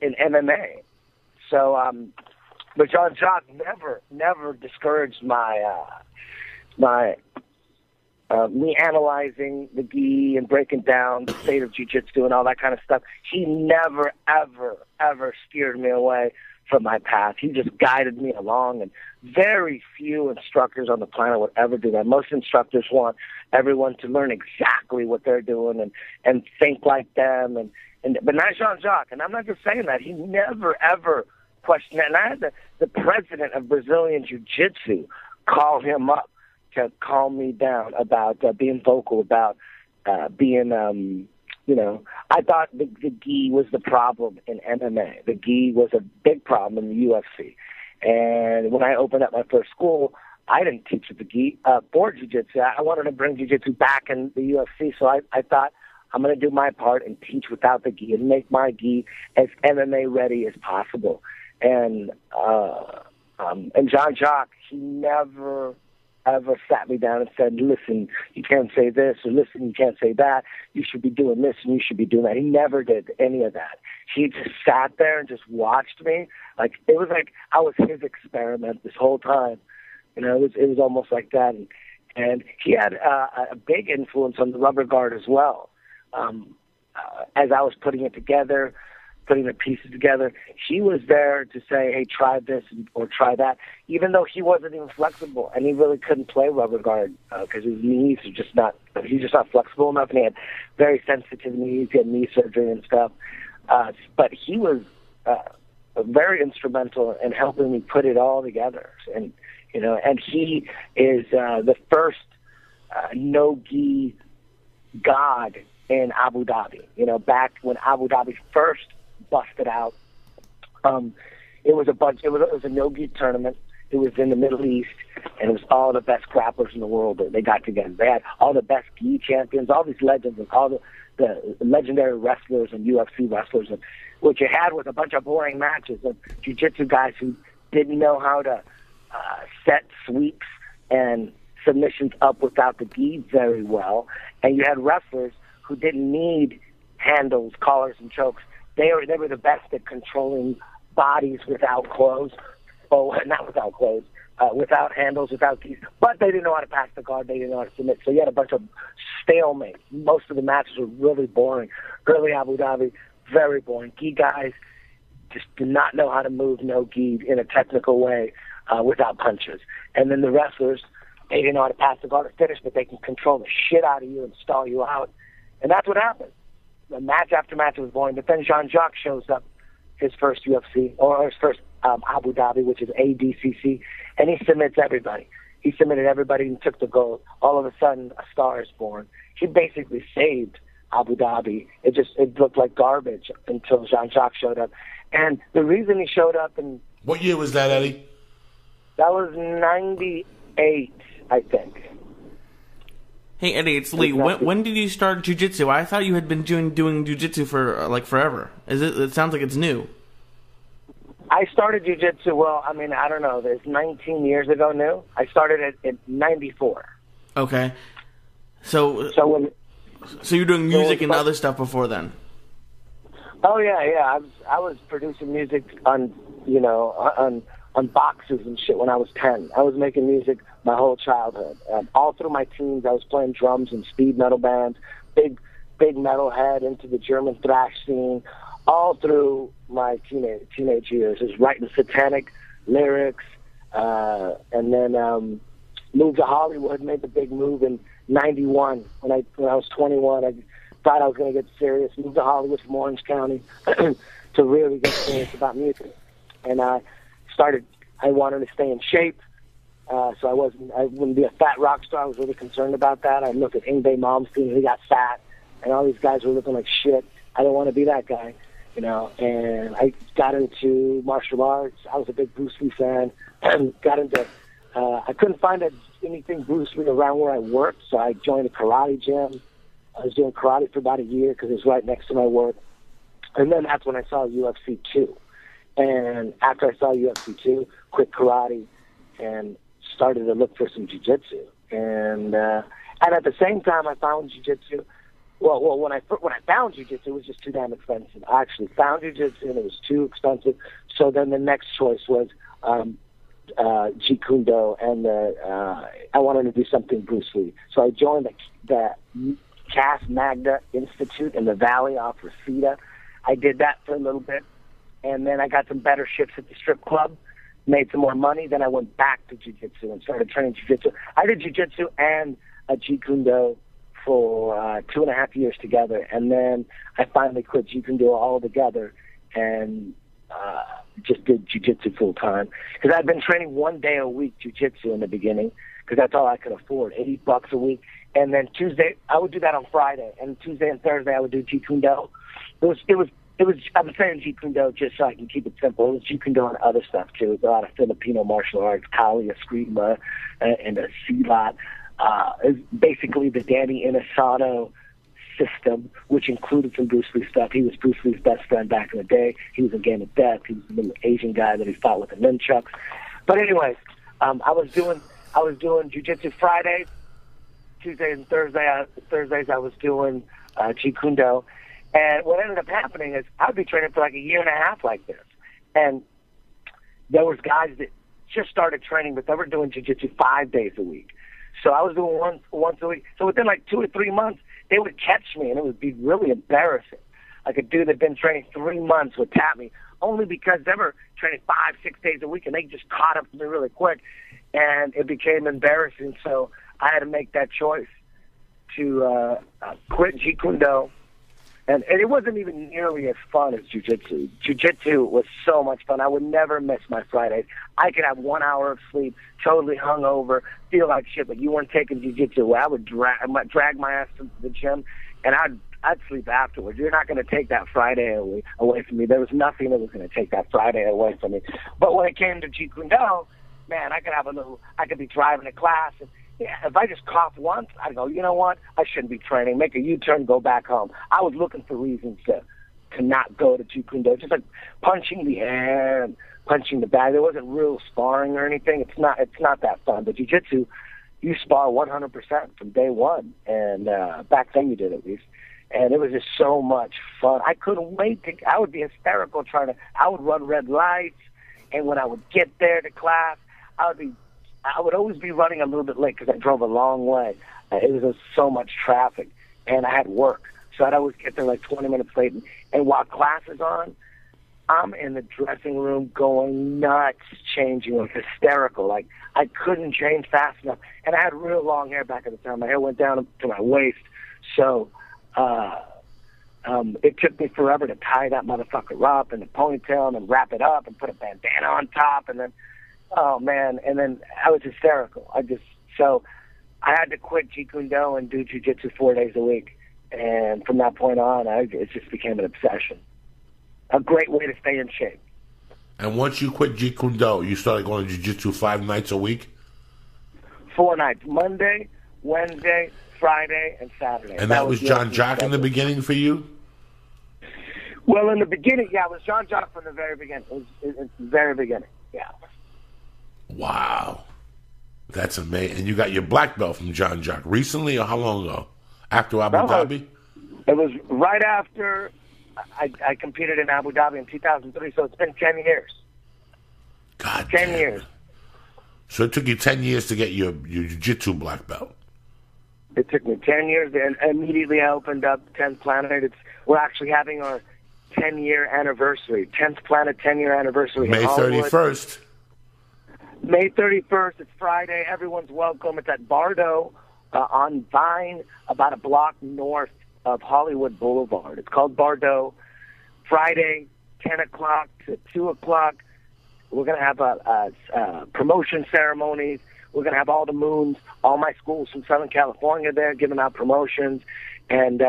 in MMA. So, but Jean Jacques never discouraged me analyzing the gi and breaking down the state of jiu-jitsu and all that kind of stuff. He never, ever steered me away from my path. He just guided me along, and very few instructors on the planet would ever do that. Most instructors want everyone to learn exactly what they're doing and think like them, but not Jean Jacques. And I'm not just saying that. He never, ever questioned that. And I had the president of Brazilian Jiu-Jitsu call him up to calm me down about being vocal, about being, you know, I thought the gi was the problem in MMA. The gi was a big problem in the UFC. And when I opened up my first school, I didn't teach with the gi for jiu-jitsu. I wanted to bring jiu-jitsu back in the UFC, so I thought I'm going to do my part and teach without the gi and make my gi as MMA ready as possible. And Jean Jacques, he never ever sat me down and said, listen, you can't say this, or listen, you can't say that, you should be doing this and you should be doing that. He never did any of that. He just sat there and just watched me. Like, it was like I was his experiment this whole time. You know, it was almost like that. And he had a big influence on the rubber guard as well. As I was putting it together, putting the pieces together, he was there to say, hey, try this or try that, even though he wasn't even flexible, and he really couldn't play rubber guard because his knees are just not, he's just not flexible enough, and he had very sensitive knees, he had knee surgery and stuff. But he was very instrumental in helping me put it all together. And, you know, and he is the first no-gi god in Abu Dhabi. You know, back when Abu Dhabi first busted out, it was a no-gi tournament. It was in the Middle East, and it was all the best grapplers in the world that they got together. They had all the best gi champions, all these legends, and all the legendary wrestlers and UFC wrestlers. And what you had was a bunch of boring matches of jiu-jitsu guys who didn't know how to set sweeps and submissions up without the gi very well. And you had wrestlers who didn't need handles, collars, and chokes. They were the best at controlling bodies without clothes. Oh, not without clothes. Without handles, without keys. But they didn't know how to pass the guard. They didn't know how to submit. So you had a bunch of stalemates. Most of the matches were really boring. Early Abu Dhabi, very boring. Gi guys just did not know how to move no gi in a technical way without punches. And then the wrestlers, they didn't know how to pass the guard or finish, but they can control the shit out of you and stall you out. And that's what happened. The match after match was boring. But then Jean-Jacques shows up, his first UFC, or his first Abu Dhabi, which is ADCC, and he submits everybody. He submitted everybody and took the gold. All of a sudden, a star is born. He basically saved Abu Dhabi. It looked like garbage until Jean-Jacques showed up. And the reason he showed up in... What year was that, Eddie? That was 98, I think. Hey, Eddie, it's Lee. When did you start jiu-jitsu? I thought you had been doing jiu-jitsu for, forever. It sounds like it's new. I started jiu-jitsu, I don't know, it's 19 years ago new. I started it in 94. Okay. So you're doing music and other stuff before then? Oh, yeah. I was producing music on boxes and shit when I was 10. I was making music my whole childhood. All through my teens, I was playing drums in speed metal bands, big metalhead into the German thrash scene. All through my teenage years, is writing satanic lyrics, and then moved to Hollywood. Made the big move in '91 when I was 21. I thought I was going to get serious. Moved to Hollywood from Orange County to really get serious about music, and I wanted to stay in shape, so I wouldn't be a fat rock star. I was really concerned about that. I looked at Yngwie Malmsteen, he got fat, and all these guys were looking like shit. I didn't want to be that guy. And I got into martial arts. I was a big Bruce Lee fan. Got into, I couldn't find anything Bruce Lee around where I worked, so I joined a karate gym. I was doing karate for about a year because it was right next to my work. And then that's when I saw UFC 2. And after I saw UFC 2, quit karate and started to look for some jiu-jitsu. And at the same time, I found jiu-jitsu. Well, when I found jiu-jitsu, it was just too damn expensive. I actually found jiu-jitsu, and it was too expensive. So then the next choice was Jeet Kune Do, and I wanted to do something Bruce Lee. So I joined the Cas Magda Institute in the Valley off Reseda. I did that for a little bit, and then I got some better shifts at the strip club, made some more money. Then I went back to jiu-jitsu and started training jiu-jitsu. I did jiu-jitsu and Jeet Kune Do for 2.5 years together, and then I finally quit Jeet Kune Do all together and just did jiu-jitsu full time. Because I'd been training 1 day a week jiu-jitsu in the beginning, because that's all I could afford, $80 a week. And then Tuesday, I would do that on Friday, and Tuesday and Thursday I would do Jeet Kune Do. It was. I'm saying Jeet Kune Do just so I can keep it simple. It was Jeet Kune Do and other stuff too. It was a lot of Filipino martial arts, Kali, Eskrima, and a Silat. Is basically the Danny Inosanto system, which included some Bruce Lee stuff. He was Bruce Lee's best friend back in the day. He was in Game of Death. He was the little Asian guy that he fought with the nunchucks. But anyways, I was doing jiu-jitsu Fridays, Tuesdays and Thursdays I was doing Jeet Kune Do. And what ended up happening is I'd be training for like a year and a half like this. And there was guys that just started training, but they were doing jiu-jitsu 5 days a week. So I was doing once a week. So within like 2 or 3 months, they would catch me, and it would be really embarrassing. Like a dude that'd been training 3 months would tap me, only because they were training 5, 6 days a week, and they just caught up to me really quick, and it became embarrassing. So I had to make that choice to quit Jeet Kune Do. And it wasn't even nearly as fun as jiu-jitsu. Jiu-jitsu was so much fun. I would never miss my Fridays. I could have 1 hour of sleep, totally hungover, feel like shit, but you weren't taking jiu-jitsu. I would drag my ass to the gym, and I'd sleep afterwards. You're not going to take that Friday away from me. There was nothing that was going to take that Friday away from me. But when it came to Jeet Kune Do, man, I could be driving to class, and yeah, if I just coughed once, I'd go, you know what? I shouldn't be training. Make a U-turn, go back home. I was looking for reasons to not go to Jeet Kune Do. Just like punching the air and punching the bag. There wasn't real sparring or anything. It's not that fun. But jiu-jitsu, you spar 100% from day one. And back then you did at least. And it was just so much fun. I couldn't wait I would be hysterical I would run red lights. And when I would get there to class, I would always be running a little bit late because I drove a long way. It was just so much traffic, and I had work. So I'd always get there like 20 minutes late. And while class is on, I'm in the dressing room going nuts, changing, like hysterical. Like I couldn't change fast enough. And I had real long hair back at the time. My hair went down to my waist. So it took me forever to tie that motherfucker up in a ponytail and then wrap it up and put a bandana on top. And then, oh man, and then I was hysterical. So I had to quit Jeet Kune Do and do jiu-jitsu 4 days a week. And from that point on, it just became an obsession. A great way to stay in shape. And once you quit Jeet Kune Do, you started going to jiu-jitsu 5 nights a week? 4 nights. Monday, Wednesday, Friday, and Saturday. And that was John Jock in the beginning for you? Well, in the beginning, yeah, it was John Jock from the very beginning. It was the very beginning, yeah. Wow. That's amazing. And you got your black belt from John Jock recently, or how long ago? After Abu Dhabi? It was right after I competed in Abu Dhabi in 2003, so it's been 10 years. God 10 years. So it took you 10 years to get your jiu-jitsu black belt? It took me 10 years, and immediately I opened up 10th Planet. We're actually having our 10-year anniversary, 10th Planet 10-year anniversary. May 31st. May 31st, it's Friday. Everyone's welcome. It's at Bardo on Vine, about a block north of Hollywood Boulevard. It's called Bardo. Friday, 10 o'clock to 2 o'clock. We're going to have promotion ceremonies. We're going to have all the moons, all my schools from Southern California there giving out promotions. And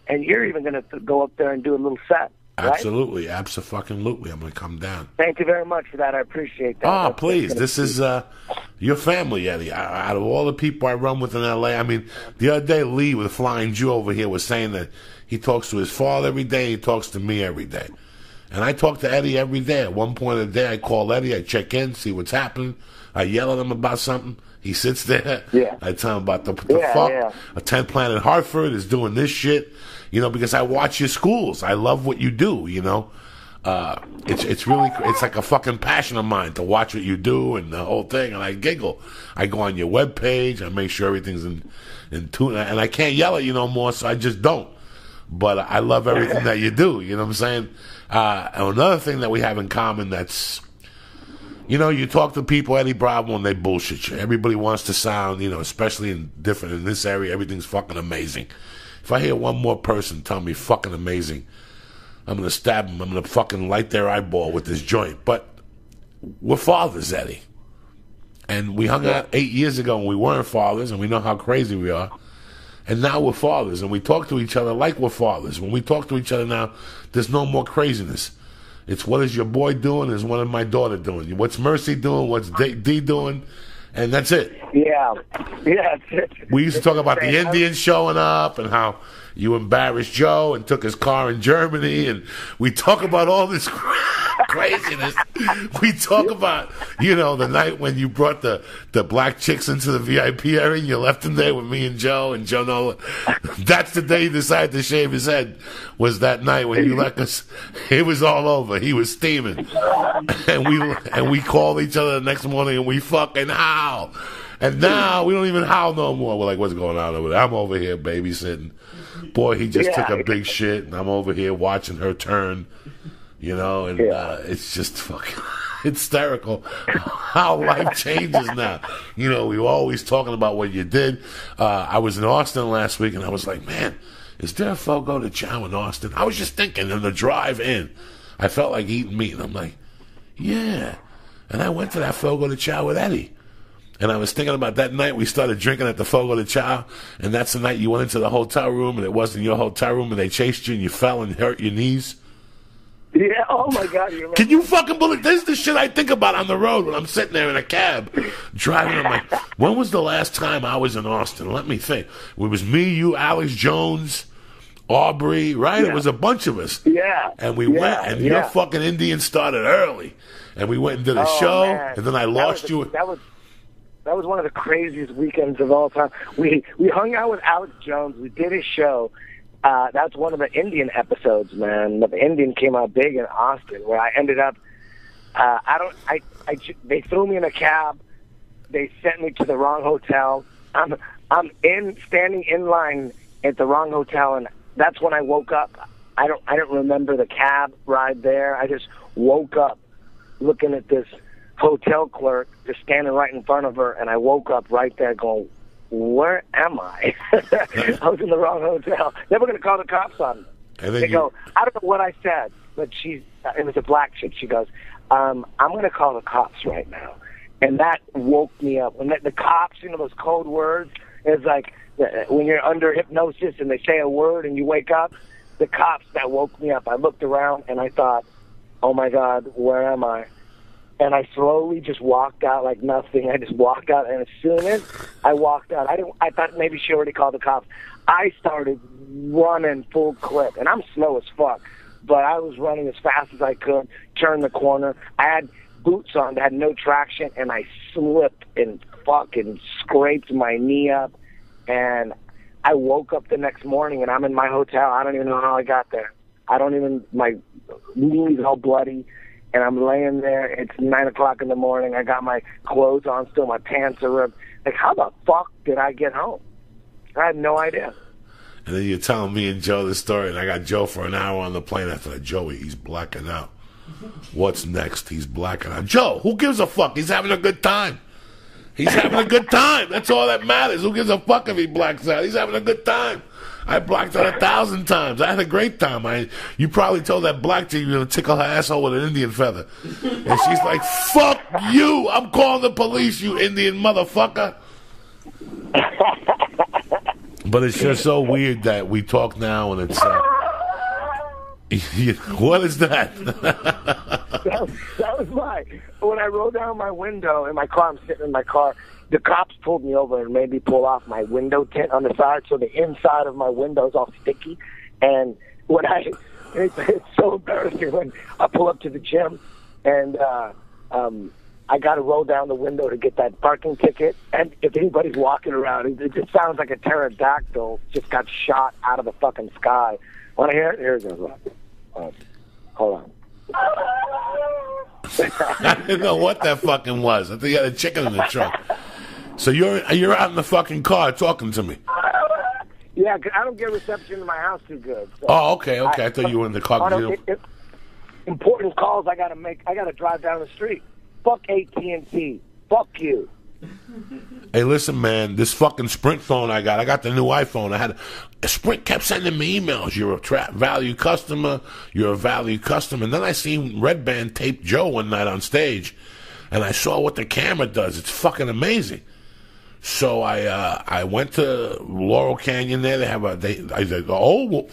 you're even going to go up there and do a little set. Right? Absolutely. Abso-fucking-lutely. I'm going to come down. Thank you very much for that. I appreciate that. Oh, please. This is your family, Eddie. Out of all the people I run with in L.A., I mean, the other day, Lee, with Flying Jew over here, was saying that he talks to his father every day, he talks to me every day. And I talk to Eddie every day. At one point of the day, I call Eddie, I check in, see what's happening. I yell at him about something. He sits there. Yeah. I tell him about the fuck. Yeah. A 10th Planet Hartford is doing this shit. You know, because I watch your schools. I love what you do, you know. It's really, it's like a fucking passion of mine to watch what you do and the whole thing. And I giggle. I go on your webpage. I make sure everything's in tune. And I can't yell at you no more, so I just don't. But I love everything that you do. You know what I'm saying? And another thing that we have in common that's, you know, you talk to people, Eddie Bravo, and they bullshit you. Everybody wants to sound, you know, especially in this area, everything's fucking amazing. If I hear one more person tell me fucking amazing, I'm going to stab them. I'm going to fucking light their eyeball with this joint. But we're fathers, Eddie. And we hung out 8 years ago and we weren't fathers, and we know how crazy we are. And now we're fathers, and we talk to each other like we're fathers. When we talk to each other now, there's no more craziness. It's what is your boy doing, is what is my daughter doing. What's Mercy doing, what's D doing, and that's it. Yeah. We used to talk about the Indians showing up and how you embarrassed Joe and took his car in Germany, and we talk about all this craziness. We talk about, you know, the night when you brought the black chicks into the VIP area and you left him there with me and Joe Nola. That's the day he decided to shave his head, was that night when you let us. It was all over. He was steaming. And we called each other the next morning and we fucking howl. And now we don't even howl no more. We're like, what's going on over there? I'm over here babysitting. Boy, he just took a big shit, and I'm over here watching her turn, you know, and it's just fucking hysterical how life changes now. You know, we were always talking about what you did. I was in Austin last week, and I was like, man, is there a Fogo de Chao in Austin? I was just thinking on the drive in, I felt like eating meat, and I'm like, yeah. And I went to that Fogo de Chao with Eddie. And I was thinking about that night we started drinking at the Fogo de Chao, and that's the night you went into the hotel room, and it wasn't your hotel room, and they chased you, and you fell and hurt your knees. Yeah, oh my God. Can you fucking believe this? Is the shit I think about on the road when I'm sitting there in a cab, driving. I'm like, when was the last time I was in Austin? Let me think. It was me, you, Alex Jones, Aubrey, right? Yeah. It was a bunch of us. Yeah. And we went, and your fucking Indian started early. And we went and did a show, man. And then I lost you. That was one of the craziest weekends of all time. We hung out with Alex Jones. We did his show, That's one of the Indian episodes, man. The Indian came out big in Austin, where I ended up. They threw me in a cab. They sent me to the wrong hotel. I'm standing in line at the wrong hotel, and that's when I woke up. I don't remember the cab ride there. I just woke up looking at this hotel clerk just standing right in front of her, and I woke up right there going, where am I? I was in the wrong hotel. They were going to call the cops on me. They go, I don't know what I said, but it was a black chick. She goes, I'm going to call the cops right now. And that woke me up. When the cops, those code words, it's like when you're under hypnosis and they say a word and you wake up, the cops, that woke me up. I looked around and I thought, oh my God, where am I? And I slowly just walked out like nothing. I just walked out, and as soon as I walked out, I thought maybe she already called the cops. I started running full clip, and I'm slow as fuck, but I was running as fast as I could, turned the corner. I had boots on that had no traction, and I slipped and fucking scraped my knee up, and I woke up the next morning, and I'm in my hotel. I don't even know how I got there. My knee's all bloody. And I'm laying there. It's 9 o'clock in the morning. I got my clothes on still. My pants are ripped. Like, how the fuck did I get home? I had no idea. And then you're telling me and Joe this story, and I got Joe for an hour on the plane after that. Joey, he's blacking out. What's next? He's blacking out. Joe, who gives a fuck? He's having a good time. He's having a good time. That's all that matters. Who gives a fuck if he blacks out? He's having a good time. I blacked out 1,000 times. I had a great time. You probably told that black chick you're going to tickle her asshole with an Indian feather. And she's like, fuck you. I'm calling the police, you Indian motherfucker. But it's just so weird that we talk now and it's... what is that? that was when I rolled down my window in my car. I'm sitting in my car. The cops pulled me over and made me pull off my window tint on the side, so the inside of my window is all sticky. And it's so embarrassing when I pull up to the gym and I got to roll down the window to get that parking ticket. And if anybody's walking around, it just sounds like a pterodactyl just got shot out of the fucking sky. Want to hear it? Here it goes. Hold on. I didn't know what that fucking was. I think you had a chicken in the trunk. So you're out in the fucking car talking to me. Yeah, 'cause I don't get reception in my house too good. So oh, okay. I thought you were in the car. Important calls I gotta make. I gotta drive down the street. Fuck AT&T. Fuck you. Hey, listen, man. This fucking Sprint phone I got the new iPhone. Sprint kept sending me emails. You're a value customer. You're a value customer. And then I seen Red Band tape Joe one night on stage, and I saw what the camera does. It's fucking amazing. So I went to Laurel Canyon there. They have the old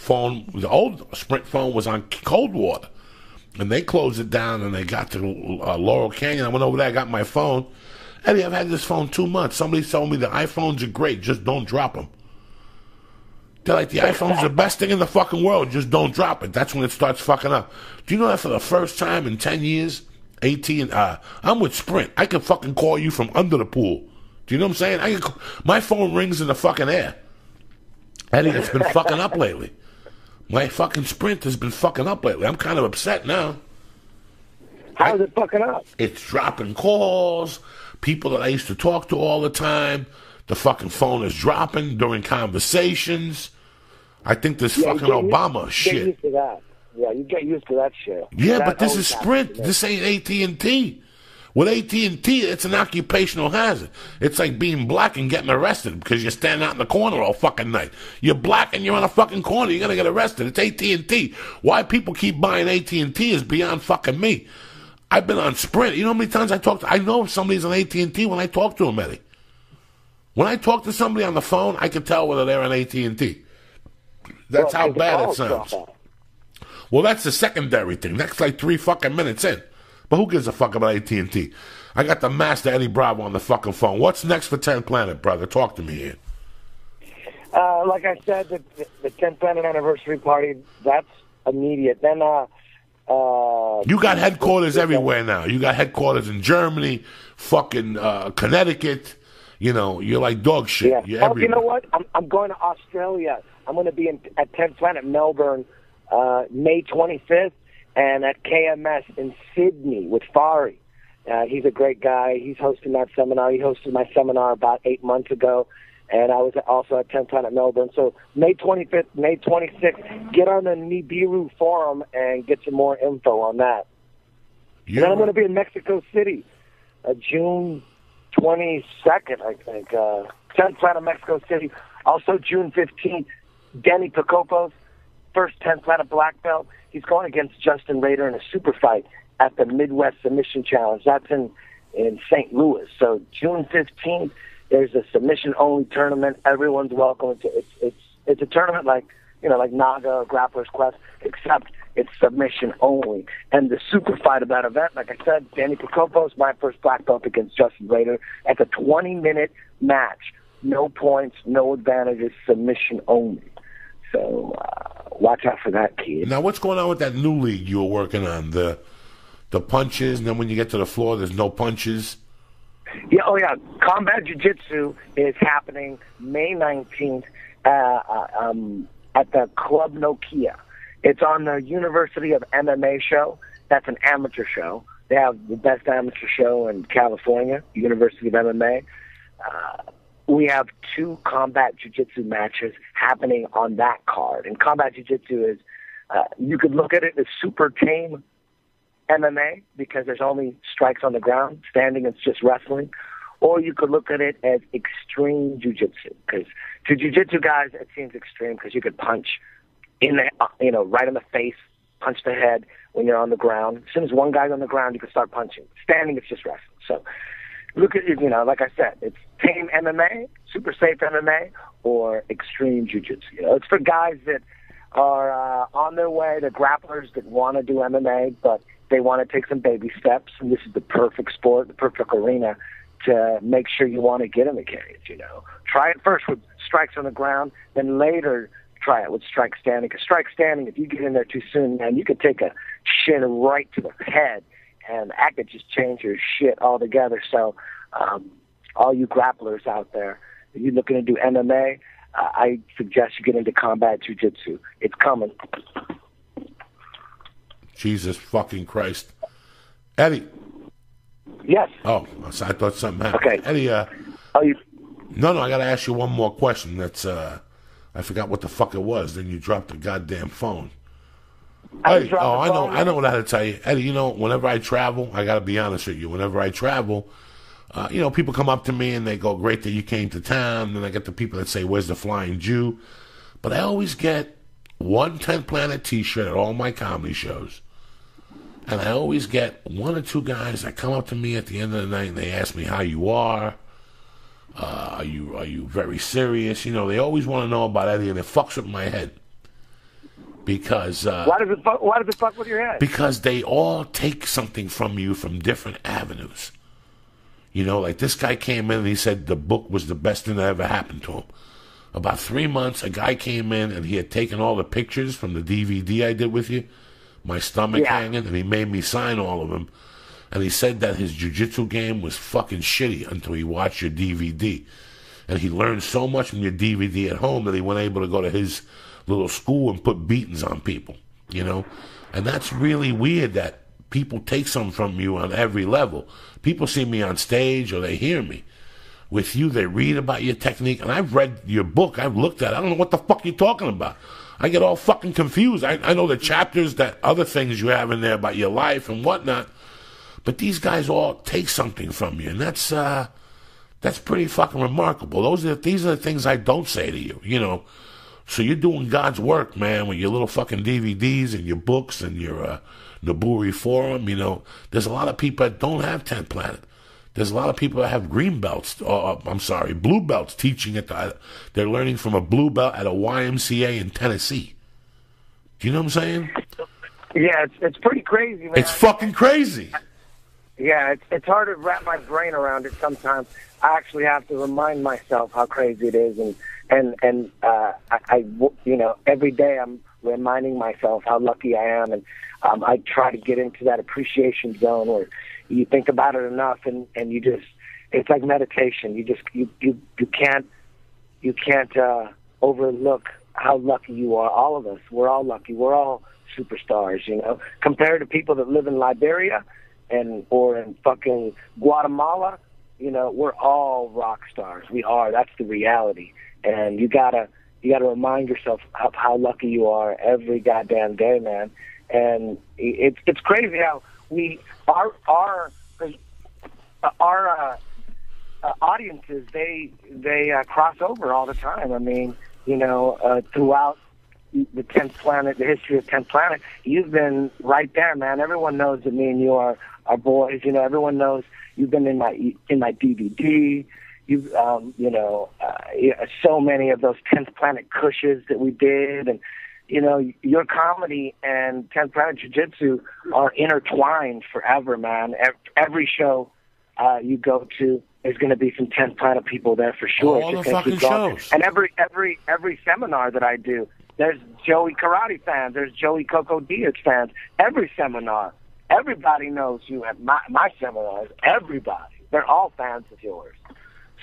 Sprint phone was on cold water, and they closed it down. And they got to Laurel Canyon. I went over there. I got my phone. Eddie, I've had this phone 2 months. Somebody told me the iPhones are great. Just don't drop them. They're like, the iPhone's the best thing in the fucking world. Just don't drop it. That's when it starts fucking up. Do you know that for the first time in 10 years, I'm with Sprint. I can fucking call you from under the pool. Do you know what I'm saying? My phone rings in the fucking air. Eddie, it's been fucking up lately. My fucking Sprint has been fucking up lately. I'm kind of upset now. How's it fucking up? It's dropping calls. People that I used to talk to all the time. The fucking phone is dropping during conversations. I think this fucking Obama shit. Get used to that. Yeah, you get used to that shit. Yeah, but this is Sprint. This ain't AT&T. With AT&T, it's an occupational hazard. It's like being black and getting arrested because you're standing out in the corner all fucking night. You're black and you're on a fucking corner. You're gonna get arrested. It's AT&T. Why people keep buying AT&T is beyond fucking me. I've been on Sprint. You know how many times I know if somebody's on AT&T when I talk to them, Eddie. When I talk to somebody on the phone, I can tell whether they're on AT&T. That's how bad it sounds. Well, that's the secondary thing. That's like 3 fucking minutes in. But who gives a fuck about AT&T? I got the master Eddie Bravo on the fucking phone. What's next for 10th Planet, brother? Talk to me here. Like I said, the 10th Planet anniversary party, that's immediate. Then, you got headquarters everywhere now. You got headquarters in Germany, fucking Connecticut. You know, you're like dog shit. Yeah. You're everywhere. You know what? I'm going to Australia I'm going to be at 10th Planet Melbourne May 25th, and at KMS in Sydney with Fari. He's a great guy. He's hosting that seminar. He hosted my seminar about 8 months ago, and I was also at 10th Planet Melbourne. So May 25th, May 26th, get on the Nibiru forum and get some more info on that. And then I'm going to be in Mexico City, June 22nd, I think. 10th Planet Mexico City. Also June 15th, Danny Procopos, first 10th Planet black belt. He's going against Justin Rader in a super fight at the Midwest Submission Challenge. That's in St. Louis. So June 15th, there's a submission-only tournament. Everyone's welcome. It's a tournament like Naga or Grappler's Quest, except it's submission only. And the super fight of that event, like I said, Danny Procopos, my first black belt against Justin Rader. It's a 20-minute match. No points, no advantages, submission only. So watch out for that, kid. Now, what's going on with that new league you were working on? The punches, and then when you get to the floor, there's no punches? Yeah, Combat Jiu-Jitsu is happening May 19th at the Club Nokia. It's on the University of MMA show. That's an amateur show. They have the best amateur show in California, University of MMA. We have 2 combat jiu-jitsu matches happening on that card. And combat jiu-jitsu is, you could look at it as super tame MMA because there's only strikes on the ground. Standing, it's just wrestling. Or you could look at it as extreme jiu-jitsu because to jiu-jitsu guys, it seems extreme because you could punch in the, right in the face, punch the head when you're on the ground. As soon as one guy's on the ground, you can start punching. Standing, it's just wrestling. So look at it, like I said, it's tame MMA, super safe MMA, or extreme jiu-jitsu. It's for guys that are on their way, the grapplers that want to do MMA, but they want to take some baby steps, and this is the perfect sport, the perfect arena to make sure you want to get in the cage, Try it first with strikes on the ground, then later try it with strike standing. Because strike standing, if you get in there too soon, man, you could take a shin right to the head, and that could just change your shit altogether. So all you grapplers out there, if you're looking to do MMA, I suggest you get into combat jiu-jitsu. It's coming. Jesus fucking Christ. Eddie. Yes. Oh, I thought something happened. Okay. Eddie, you... No, I got to ask you one more question. That's, I forgot what the fuck it was. Then you dropped the goddamn phone. I know what I had to tell you. Eddie, whenever I travel, I got to be honest with you. Whenever I travel, people come up to me and they go, great that you came to town. Then I get the people that say, where's the Flying Jew? But I always get one 10th Planet t-shirt at all my comedy shows. And I always get 1 or 2 guys that come up to me at the end of the night and they ask me how you are. Are you very serious? They always want to know about Eddie, and it fucks with my head. Because why does it fuck with your head? Because they all take something from you from different avenues. Like this guy came in and he said the book was the best thing that ever happened to him. About 3 months, a guy came in and he had taken all the pictures from the DVD I did with you, my stomach hanging, and he made me sign all of them. And he said that his jiu-jitsu game was fucking shitty until he watched your DVD. And he learned so much from your DVD at home that he wasn't able to go to his little school and put beatings on people, And that's really weird that people take something from you on every level. People see me on stage or they hear me. With you, they read about your technique. And I've read your book. I've looked at it. I don't know what the fuck you're talking about. I get all fucking confused. I know the chapters, that other things you have in there about your life and whatnot. But these guys all take something from you. And that's pretty fucking remarkable. These are the things I don't say to you, So you're doing God's work, man, with your little fucking DVDs and your books and your Naburi Forum. There's a lot of people that don't have 10th Planet. There's a lot of people that have green belts, blue belts teaching they're learning from a blue belt at a YMCA in Tennessee. Do you know what I'm saying? Yeah, it's pretty crazy, man. It's fucking crazy. Yeah, it's hard to wrap my brain around it sometimes. I actually have to remind myself how crazy it is, and I every day I'm reminding myself how lucky I am, and I try to get into that appreciation zone where you think about it enough, and you just, it's like meditation. You can't overlook how lucky you are. All of us, we're all lucky. We're all superstars, you know. Compared to people that live in Liberia or in fucking Guatemala, you know, we're all rock stars. We are. That's the reality. And you gotta remind yourself of how lucky you are every goddamn day, man. And it's crazy how our audiences they cross over all the time. I mean, you know, throughout the 10th planet, the history of 10th planet, you've been right there, man. Everyone knows that me and you are boys. You know, everyone knows you've been in my DVD. You've, you know, so many of those 10th Planet Cushes that we did. And, you know, your comedy and 10th Planet Jiu-Jitsu are intertwined forever, man. Every show you go to, there's going to be some 10th Planet people there for sure. All the fucking shows. And every seminar that I do, there's Joey Karate fans, there's Joey Coco Diaz fans. Every seminar, everybody knows you at my seminars. Everybody. They're all fans of yours.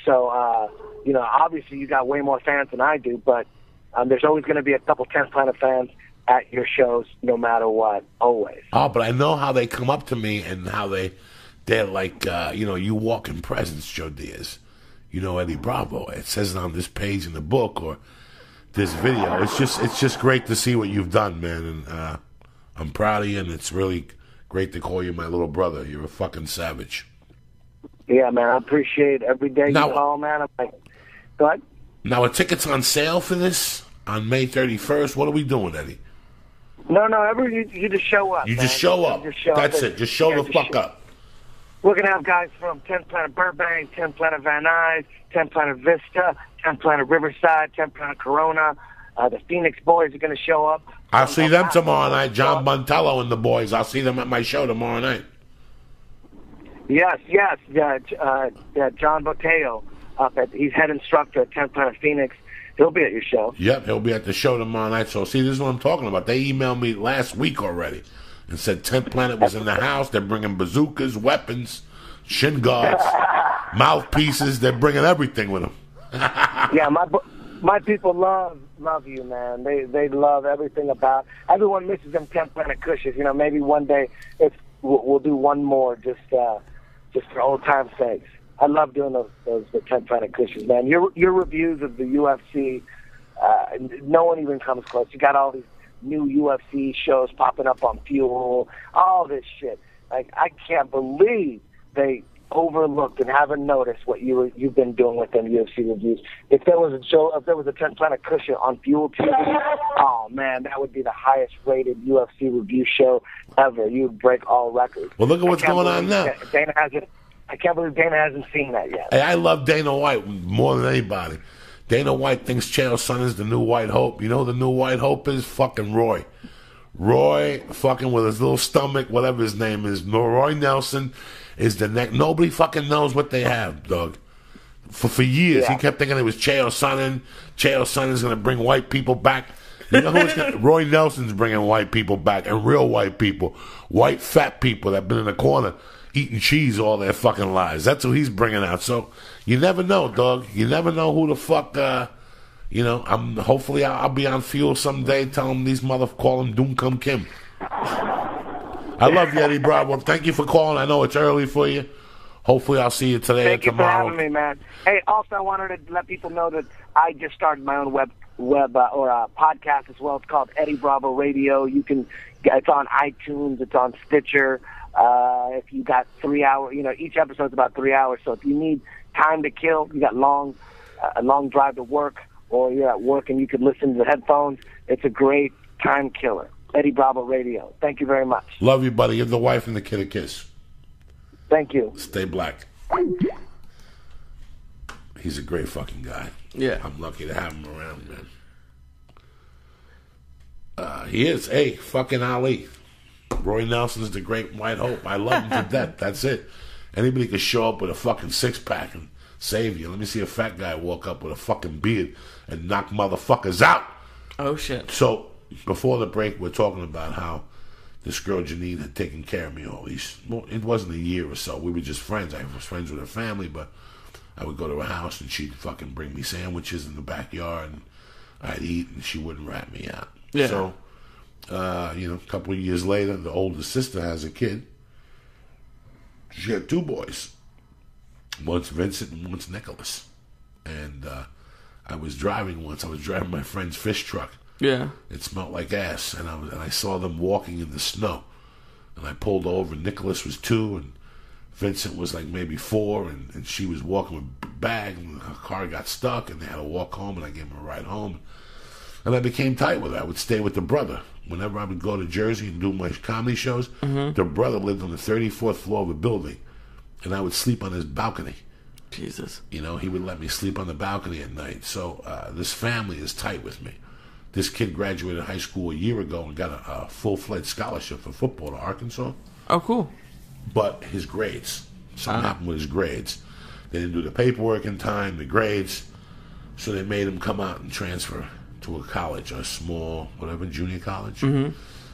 So, you know, obviously you got way more fans than I do, but there's always going to be a couple 10th Planet fans at your shows no matter what, always. Oh, but I know how they come up to me and how they're like, you know, you walk in presence, Joe Diaz. You know, Eddie Bravo. It says it on this page in the book or this video. It's just great to see what you've done, man. And I'm proud of you, and it's really great to call you my little brother. You're a fucking savage. Yeah, man, I appreciate every day you call, man. I'm like, go ahead. Now, are tickets on sale for this on May 31st? What are we doing, Eddie? No, you just show up. You just show up. That's it. Just show the fuck up. We're going to have guys from 10th Planet Burbank, 10th Planet Van Nuys, 10th Planet Vista, 10th Planet Riverside, 10th Planet Corona. The Phoenix boys are going to show up. I'll see them tomorrow night. John Bontello and the boys. I'll see them at my show tomorrow night. Yes. John Boteo, he's head instructor at 10th Planet Phoenix. He'll be at your show. Yep, he'll be at the show tomorrow night. So, see, this is what I'm talking about. They emailed me last week already and said 10th Planet was in the house. They're bringing bazookas, weapons, shin guards, mouthpieces. They're bringing everything with them. Yeah, my people love you, man. They love everything about. Everyone misses them 10th Planet Cushes. You know, maybe one day we'll do one more just for old time's sakes. I love doing those 10th Planet Cushes, man. Your reviews of the UFC, no one even comes close. You got all these new UFC shows popping up on Fuel, all this shit. Like, I can't believe they overlooked and haven't noticed what you've been doing with them UFC reviews. If there was a 10th Planet Cushion on Fuel TV, oh man, that would be the highest rated UFC review show ever. You'd break all records. Well, look at what's going on now. I can't believe Dana hasn't seen that yet. Hey, I love Dana White more than anybody. Dana White thinks Chael Sonnen is the new White Hope. You know who the new White Hope is? Fucking Roy. Roy, fucking with his little stomach, whatever his name is. Roy Nelson is the next. Nobody fucking knows what they have, Doug. For years, he kept thinking it was Chael Sonnen. Chael Sonnen's going to bring white people back. You know who's Roy Nelson's bringing white people back, and real white people. White fat people that have been in the corner eating cheese all their fucking lives. That's who he's bringing out. So you never know, Doug. You never know who the fuck. You know, hopefully I'll be on Fuel someday. Tell them these call him Doom Come Kim. I love you, Eddie Bravo. Thank you for calling. I know it's early for you. Hopefully I'll see you today or tomorrow. Thank you for having me, man. Hey, also I wanted to let people know that I just started my own web podcast as well. It's called Eddie Bravo Radio. It's on iTunes. It's on Stitcher. If you got 3 hours, you know, each episode's about 3 hours. So if you need time to kill, you got a long drive to work, or you're at work and you could listen to the headphones, it's a great time killer. Eddie Bravo Radio. Thank you very much. Love you, buddy. Give the wife and the kid a kiss. Thank you. Stay black. He's a great fucking guy. Yeah. I'm lucky to have him around, man. He is. Hey, fucking Ali. Roy Nelson's the great White Hope. I love him to death. That's it. Anybody could show up with a fucking six-pack and save you. Let me see a fat guy walk up with a fucking beard and knock motherfuckers out. Oh, shit. So, before the break, we're talking about how this girl, Janine, had taken care of me all these... Well, it wasn't a year or so. We were just friends. I was friends with her family, but I would go to her house and she'd fucking bring me sandwiches in the backyard. And I'd eat, and she wouldn't rat me out. Yeah. So, a couple of years later, the older sister has a kid. She had 2 boys. One's Vincent and one's Nicholas. And I was driving once. I was driving my friend's fish truck. Yeah. It smelled like ass, and I saw them walking in the snow. And I pulled over, and Nicholas was 2, and Vincent was like maybe 4, and she was walking with a bag, and her car got stuck, and they had to walk home, and I gave them a ride home. And I became tight with her. I would stay with the brother. Whenever I would go to Jersey and do my comedy shows, the brother lived on the 34th floor of a building, and I would sleep on his balcony. Jesus. He would let me sleep on the balcony at night. So this family is tight with me. This kid graduated high school a year ago and got a full-fledged scholarship for football to Arkansas. Oh, cool. But his grades. Something happened with his grades. They didn't do the paperwork in time, the grades. So they made him come out and transfer to a college, a small, junior college. Mm-hmm.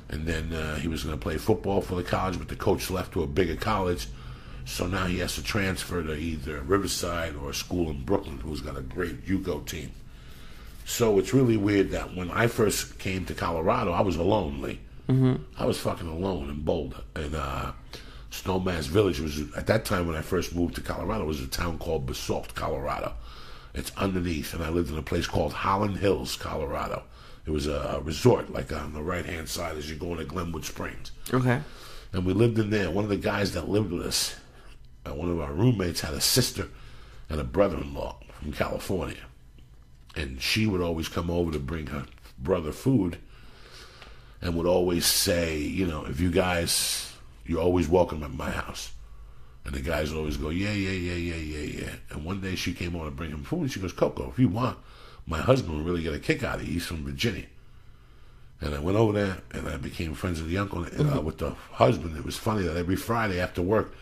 And then he was going to play football for the college, but the coach left to a bigger college. So now he has to transfer to either Riverside or a school in Brooklyn who's got a great JUCO team. So it's really weird that when I first came to Colorado, I was alone, Lee. Mm-hmm. I was fucking alone in Boulder. And Snowmass Village was, at that time when I first moved to Colorado, was a town called Basalt, Colorado. It's underneath, and I lived in a place called Holland Hills, Colorado. It was a resort, like on the right-hand side as you're going to Glenwood Springs. Okay. And we lived in there. One of the guys that lived with us, one of our roommates, had a sister and a brother-in-law from California. And she would always come over to bring her brother food and would always say, if you guys, you're always welcome at my house. And the guys would always go, yeah. And one day she came over to bring him food, and she goes, Coco, if you want, my husband will really get a kick out of you. He's from Virginia. And I went over there, and I became friends with the uncle and with the husband. It was funny that every Friday after work,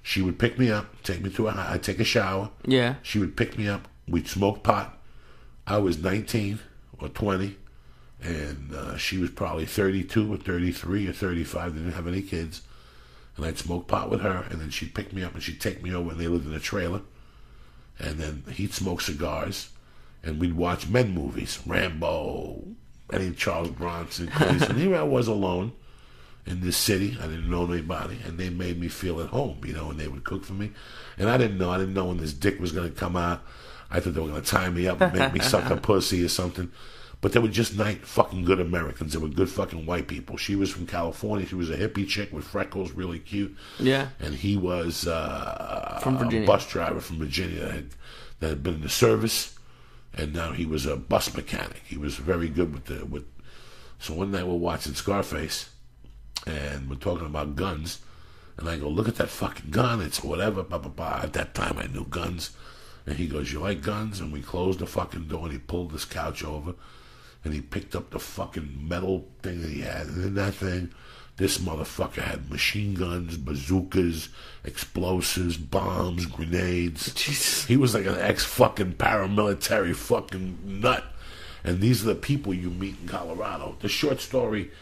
she would pick me up, take me to I'd take a shower. Yeah. She would pick me up. We'd smoke pot. I was 19 or 20, and she was probably 32 or 33 or 35. They didn't have any kids. And I'd smoke pot with her, and then she'd pick me up, and she'd take me over, and they lived in a trailer. And then he'd smoke cigars, and we'd watch men movies, Rambo, any Charles Bronson. And here I was alone in this city. I didn't know anybody, and they made me feel at home, and they would cook for me. And I didn't know when this dick was going to come out. I thought they were going to tie me up and make me suck a pussy or something. But they were just fucking good Americans. They were good fucking white people. She was from California. She was a hippie chick with freckles, really cute. Yeah. And he was from Virginia. A bus driver from Virginia that had been in the service. And now he was a bus mechanic. He was very good with. So one night we're watching Scarface, and we're talking about guns. And I go, look at that fucking gun. It's whatever, blah, blah, blah. At that time I knew guns. And he goes, you like guns? And we closed the fucking door, and he pulled this couch over, and he picked up the fucking metal thing that he had. And in that thing, this motherfucker had machine guns, bazookas, explosives, bombs, grenades. Jesus. He was like an ex-fucking paramilitary fucking nut. And these are the people you meet in Colorado. The short story,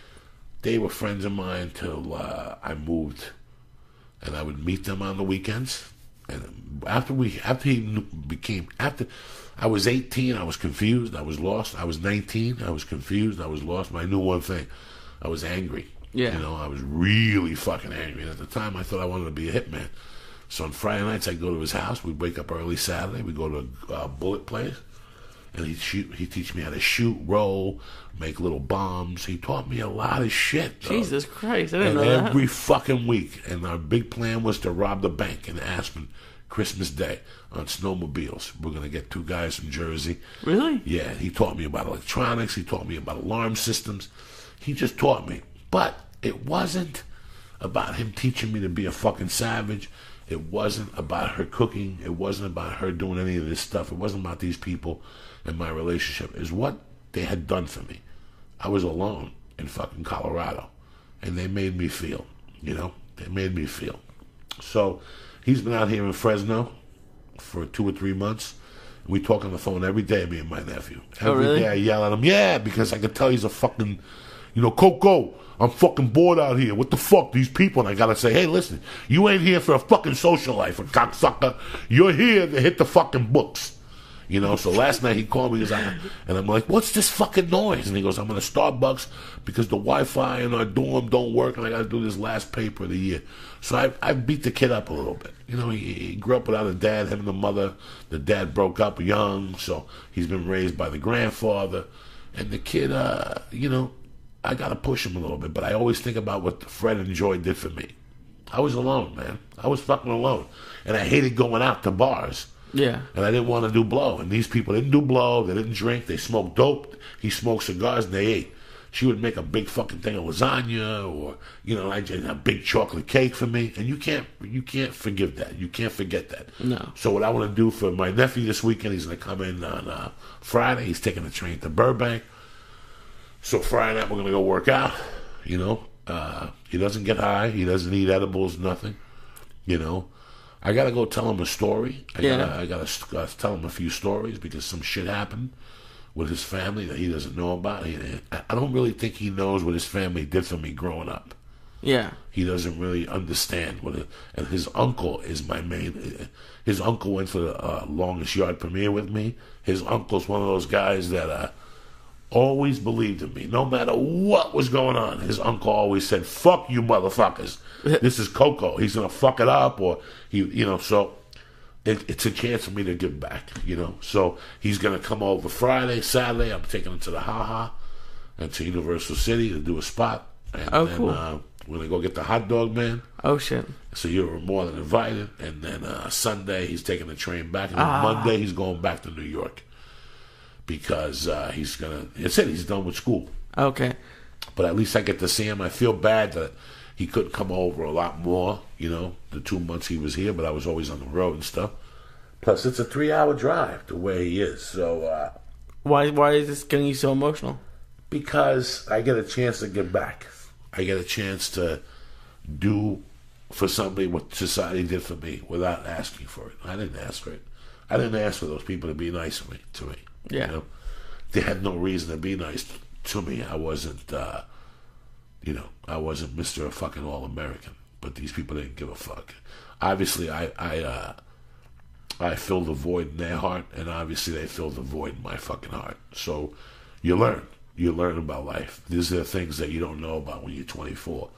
they were friends of mine till I moved. And I would meet them on the weekends. And after I was 18, I was confused, I was lost. I was 19, I was confused, I was lost. But I knew one thing: I was angry. Yeah. I was really fucking angry. And at the time, I thought I wanted to be a hitman. So on Friday nights, I'd go to his house. We'd wake up early Saturday. We'd go to a bullet place, and he'd teach me how to shoot, roll, make little bombs. He taught me a lot of shit. Jesus Christ, I didn't know that. Every fucking week. And our big plan was to rob the bank in Aspen, Christmas Day, on snowmobiles. We're going to get 2 guys from Jersey. Really? Yeah, he taught me about electronics. He taught me about alarm systems. He just taught me. But it wasn't about him teaching me to be a fucking savage. It wasn't about her cooking. It wasn't about her doing any of this stuff. It wasn't about these people and my relationship. It's what they had done for me. I was alone in fucking Colorado, and they made me feel, they made me feel. So he's been out here in Fresno for 2 or 3 months. We talk on the phone every day, me and my nephew. Every day I yell at him, yeah, because I could tell he's a fucking, Coco, I'm fucking bored out here. What the fuck, these people? And I gotta say, hey, listen, you ain't here for a fucking social life, a cocksucker. You're here to hit the fucking books. You know, so last night he called me and I'm like, what's this fucking noise? And he goes, I'm in a Starbucks because the Wi-Fi in our dorm don't work and I got to do this last paper of the year. So I beat the kid up a little bit. You know, he grew up without a dad, him and the mother. The dad broke up young, so he's been raised by the grandfather. And the kid, you know, I got to push him a little bit. But I always think about what Fred and Joy did for me. I was alone, man. I was fucking alone. And I hated going out to bars. Yeah. And I didn't want to do blow. And these people didn't do blow. They didn't drink. They smoked dope. He smoked cigars and they ate. She would make a big fucking thing of lasagna or, you know, a big chocolate cake for me. And you can't forgive that. You can't forget that. No. So what I want to do for my nephew this weekend, he's going to come in on Friday. He's taking a train to Burbank. So Friday night we're going to go work out, you know. He doesn't get high. He doesn't eat edibles, nothing, you know. I got to go tell him a story. I got to tell him a few stories because some shit happened with his family that he doesn't know about. I don't really think he knows what his family did for me growing up. Yeah. He doesn't really understand and his uncle is my main. His uncle went for the longest yard premiere with me. His uncle's one of those guys that always believed in me, no matter what was going on. His uncle always said, "Fuck you, motherfuckers. This is Coco. He's gonna fuck it up," or you know. So it's a chance for me to give back, you know. So he's gonna come over Friday, Saturday. I'm taking him to the Ha and to Universal City to do a spot. And then, cool. We're gonna go get the hot dog man. Oh shit. So you're more than invited. And then Sunday he's taking the train back, and then Monday he's going back to New York. Because he's done with school. Okay. But at least I get to see him. I feel bad that he couldn't come over a lot more, you know, the 2 months he was here, but I was always on the road and stuff. Plus, it's a 3-hour drive to where he is. So, why is this getting you so emotional? Because I get a chance to give back. I get a chance to do for somebody what society did for me without asking for it. I didn't ask for it. I didn't ask for those people to be nice to me. Yeah. You know? They had no reason to be nice to me. I wasn't, I wasn't Mr. fucking All-American. But these people didn't give a fuck. Obviously, I filled the void in their heart, and obviously they filled the void in my fucking heart. So you learn. You learn about life. These are the things that you don't know about when you're 24.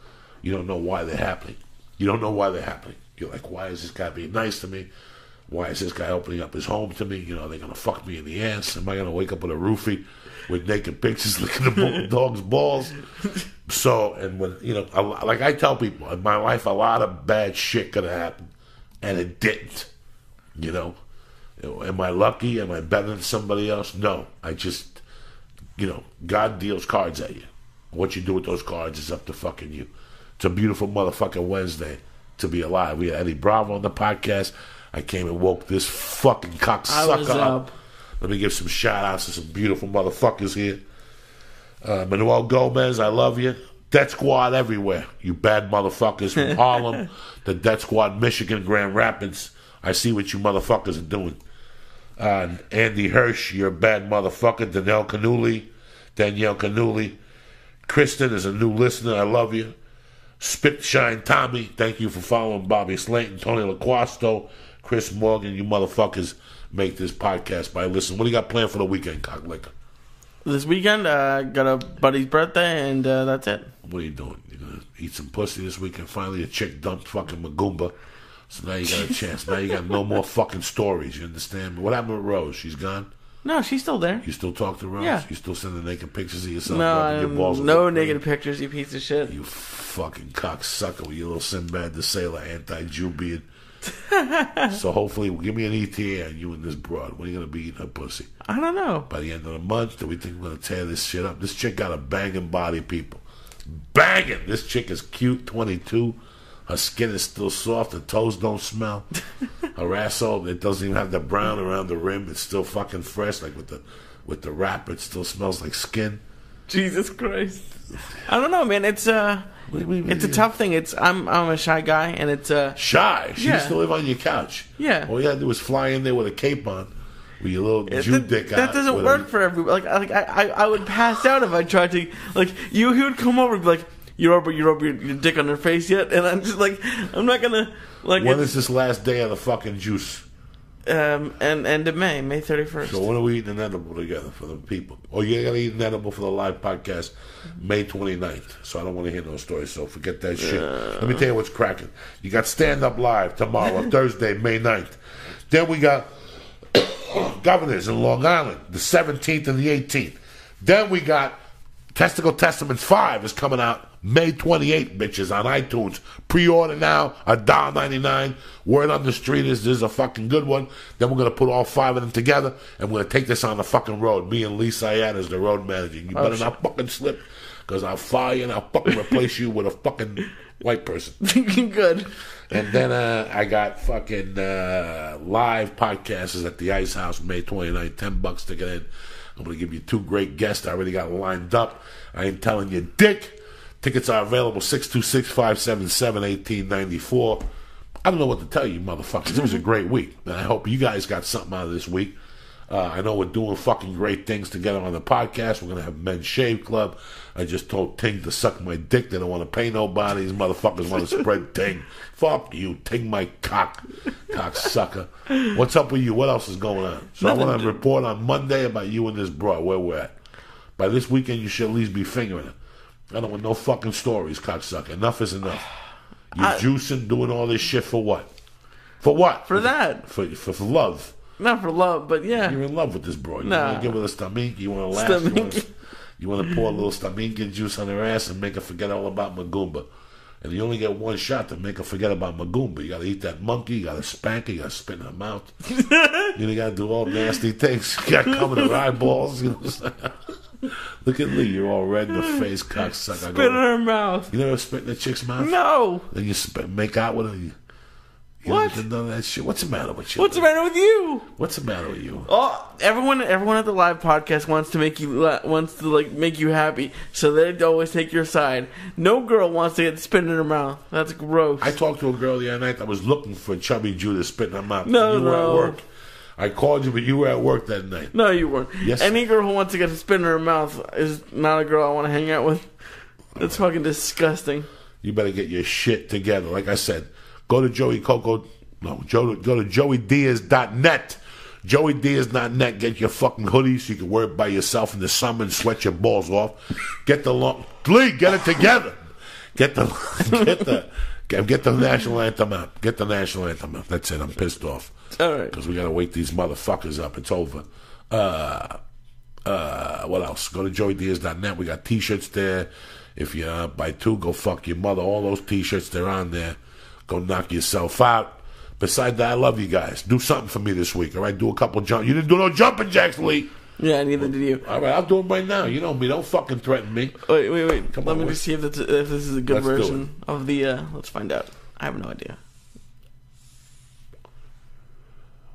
You don't know why they're happening. You don't know why they're happening. You're like, why is this guy being nice to me? Why is this guy opening up his home to me? You know, are they going to fuck me in the ass? Am I going to wake up with a roofie with naked pictures licking the dog's balls? So, and when, you know, like I tell people, in my life, a lot of bad shit could have happened. And it didn't. You know? Am I lucky? Am I better than somebody else? No. I just, you know, God deals cards at you. What you do with those cards is up to fucking you. It's a beautiful motherfucking Wednesday to be alive. We had Eddie Bravo on the podcast. I came and woke this fucking cocksucker up. Let me give some shout-outs to some beautiful motherfuckers here. Manuel Gomez, I love you. Death Squad everywhere. You bad motherfuckers from Harlem. The Death Squad, Michigan, Grand Rapids. I see what you motherfuckers are doing. Andy Hirsch, you're a bad motherfucker. Danielle Canuli. Kristen is a new listener. I love you. Spit Shine Tommy, thank you for following Bobby Slayton. Tony LaQuasto, Chris Morgan, you motherfuckers make this podcast by listening. What do you got planned for the weekend, Cocklicker? This weekend, got a buddy's birthday, and that's it. What are you doing? You're going to eat some pussy this weekend? Finally, a chick dumped fucking Magumba. So now you got a chance. Now you got no more fucking stories, you understand? What happened with Rose? She's gone? No, she's still there. You still talk to Rose? Yeah. You still sending naked pictures of yourself? No naked pictures, you piece of shit. You fucking cocksucker with your little Sinbad the Sailor anti-Jew beard. So hopefully, give me an ETA on you and this broad. When are you going to be eating her pussy? I don't know. By the end of the month, do we think we're going to tear this shit up? This chick got a banging body, people. Banging! This chick is cute, 22. Her skin is still soft. Her toes don't smell. Her asshole, it doesn't even have the brown around the rim. It's still fucking fresh. Like with the wrapper, it still smells like skin. Jesus Christ! I don't know, man. It's a tough thing. I'm a shy guy, and it's shy. She used to live on your couch. Yeah. All you gotta do is fly in there with a cape on, with your little Jew dick out. That doesn't work for everybody. Like I would pass out if I tried to. Like he would come over and be like, You rub your dick on her face yet? And I'm just like, I'm not gonna like. When is this last day of the fucking juice? and end of May 31st. So when are we eating an edible together for the people? Oh, you got to eat an edible for the live podcast May 29th. So I don't want to hear no stories, so forget that shit. Let me tell you what's cracking. You got Stand Up Live tomorrow, Thursday, May 9th. Then we got Governors in Long Island, the 17th and the 18th. Then we got Testicle Testaments 5 is coming out May 28th, bitches, on iTunes. Pre-order now, $1.99. Word on the street is this is a fucking good one. Then we're going to put all 5 of them together, and we're going to take this on the fucking road. Me and Lee Syed as the road manager. You better not fucking slip, because I'll fire you and I'll fucking replace you with a fucking white person. Good. And then I got fucking live podcasts at the Ice House May 29th, $10 to get in. I'm going to give you 2 great guests I already got lined up. I ain't telling you dick. Tickets are available 626-577-1894. I don't know what to tell you, motherfuckers. It was a great week. And I hope you guys got something out of this week. I know we're doing fucking great things together on the podcast. We're going to have Men's Shave Club. I just told Ting to suck my dick. They don't want to pay nobody. These motherfuckers want to spread Ting. Fuck you. Ting my cocksucker. What's up with you? What else is going on? So I want to report on Monday about you and this bro, where we're at. By this weekend, you should at least be fingering it. I don't want no fucking stories, cocksucker. Enough is enough. You juicing, doing all this shit for what? For what? For that. For love. Not for love, but yeah. You're in love with this bro. You Nah. want to give her a stamink. You want to laugh. You want to pour a little staminka juice on her ass and make her forget all about Magumba. And you only get one shot to make her forget about Magumba. You got to eat that monkey. You got to spank her. You got to spit in her mouth. You got to do all nasty things. You got to come in her eyeballs. You know what I'm saying? Look at Lee. You're all red in the face, cocksucker. Spit in her mouth. You never spit in a chick's mouth? No. Then you make out with her. You What? None of that shit. What's the matter with you? What's the matter with you? What's the matter with you? Oh, everyone at the live podcast wants to make you happy, so they always take your side. No girl wants to get spit in her mouth. That's gross. I talked to a girl the other night that was looking for a chubby Jew to spit in her mouth. No, you were no. at work. I called you, but you were at work that night. No, you weren't. Yes. Any girl who wants to get a spit in her mouth is not a girl I want to hang out with. That's fucking disgusting. You better get your shit together. Like I said, go to go to joeydiaz.net. joeydiaz.net. Get your fucking hoodies so you can wear it by yourself in the summer and sweat your balls off. Get the Lee, get it together. Get the national anthem out. Get the national anthem out. That's it. I'm pissed off. All right. Because we got to wake these motherfuckers up. It's over. What else? Go to joeydiaz.net. We got T-shirts there. If you buy 2, go fuck your mother. All those T-shirts, they're on there. Go knock yourself out. Besides that, I love you guys. Do something for me this week, all right? Do a couple jump. You didn't do no jumping jacks, Lee. Yeah, neither did you. All right, I'll do them right now. You know me. Don't fucking threaten me. Wait. Come Let on, me wait. just see if this is a good Let's do version of the... let's find out. I have no idea.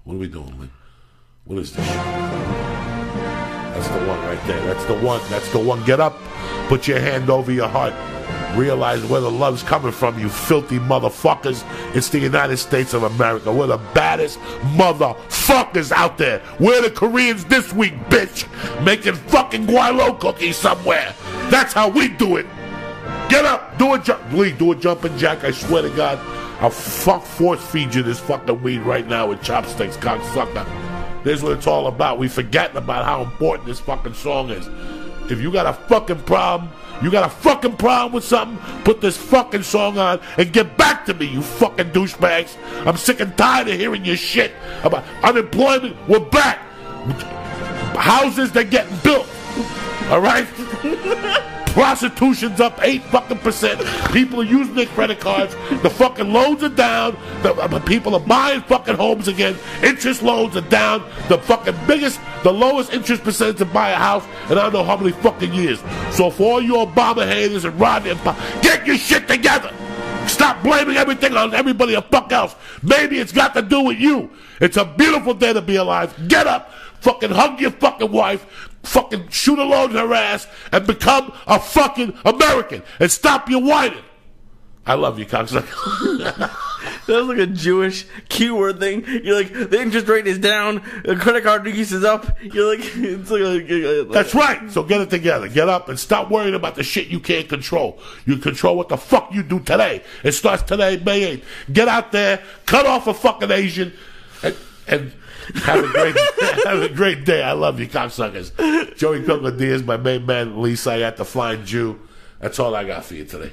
What are we doing, Lee? What is this? That's the one right there. That's the one. That's the one. Get up. Put your hand over your heart. Realize where the love's coming from, you filthy motherfuckers. It's the United States of America. We're the baddest motherfuckers out there. We're the Koreans this week, bitch. Making fucking guaylo cookies somewhere. That's how we do it. Get up. Do a jump. Lee, do a jumping jack. I swear to God, I'll force feed you this fucking weed right now with chopsticks, cocksucker. This is what it's all about. We forgetting about how important this fucking song is. If you got a fucking problem, with something, put this fucking song on and get back to me, you fucking douchebags. I'm sick and tired of hearing your shit about unemployment. We're back. Houses, they're getting built. All right? Prostitution's up 8%. People are using their credit cards. The fucking loans are down. The people are buying fucking homes again. Interest loans are down. The lowest interest percentage to buy a house in I don't know how many fucking years. So for all you Obama haters and Rodney, get your shit together. Stop blaming everything on everybody the fuck else. Maybe it's got to do with you. It's a beautiful day to be alive. Get up. Fucking hug your fucking wife. Fucking shoot a load in her ass and become a fucking American and stop your whining. I love you, cocksucker. That was like a Jewish keyword thing. You're like, the interest rate is down, the credit card use is up. You're like, it's like That's right. So get it together. Get up and stop worrying about the shit you can't control. You control what the fuck you do today. It starts today, May 8th. Get out there, cut off a fucking Asian, And have a great day. I love you, cocksuckers. Joey Coco Diaz, my main man, Lisa, I got the flying Jew. That's all I got for you today.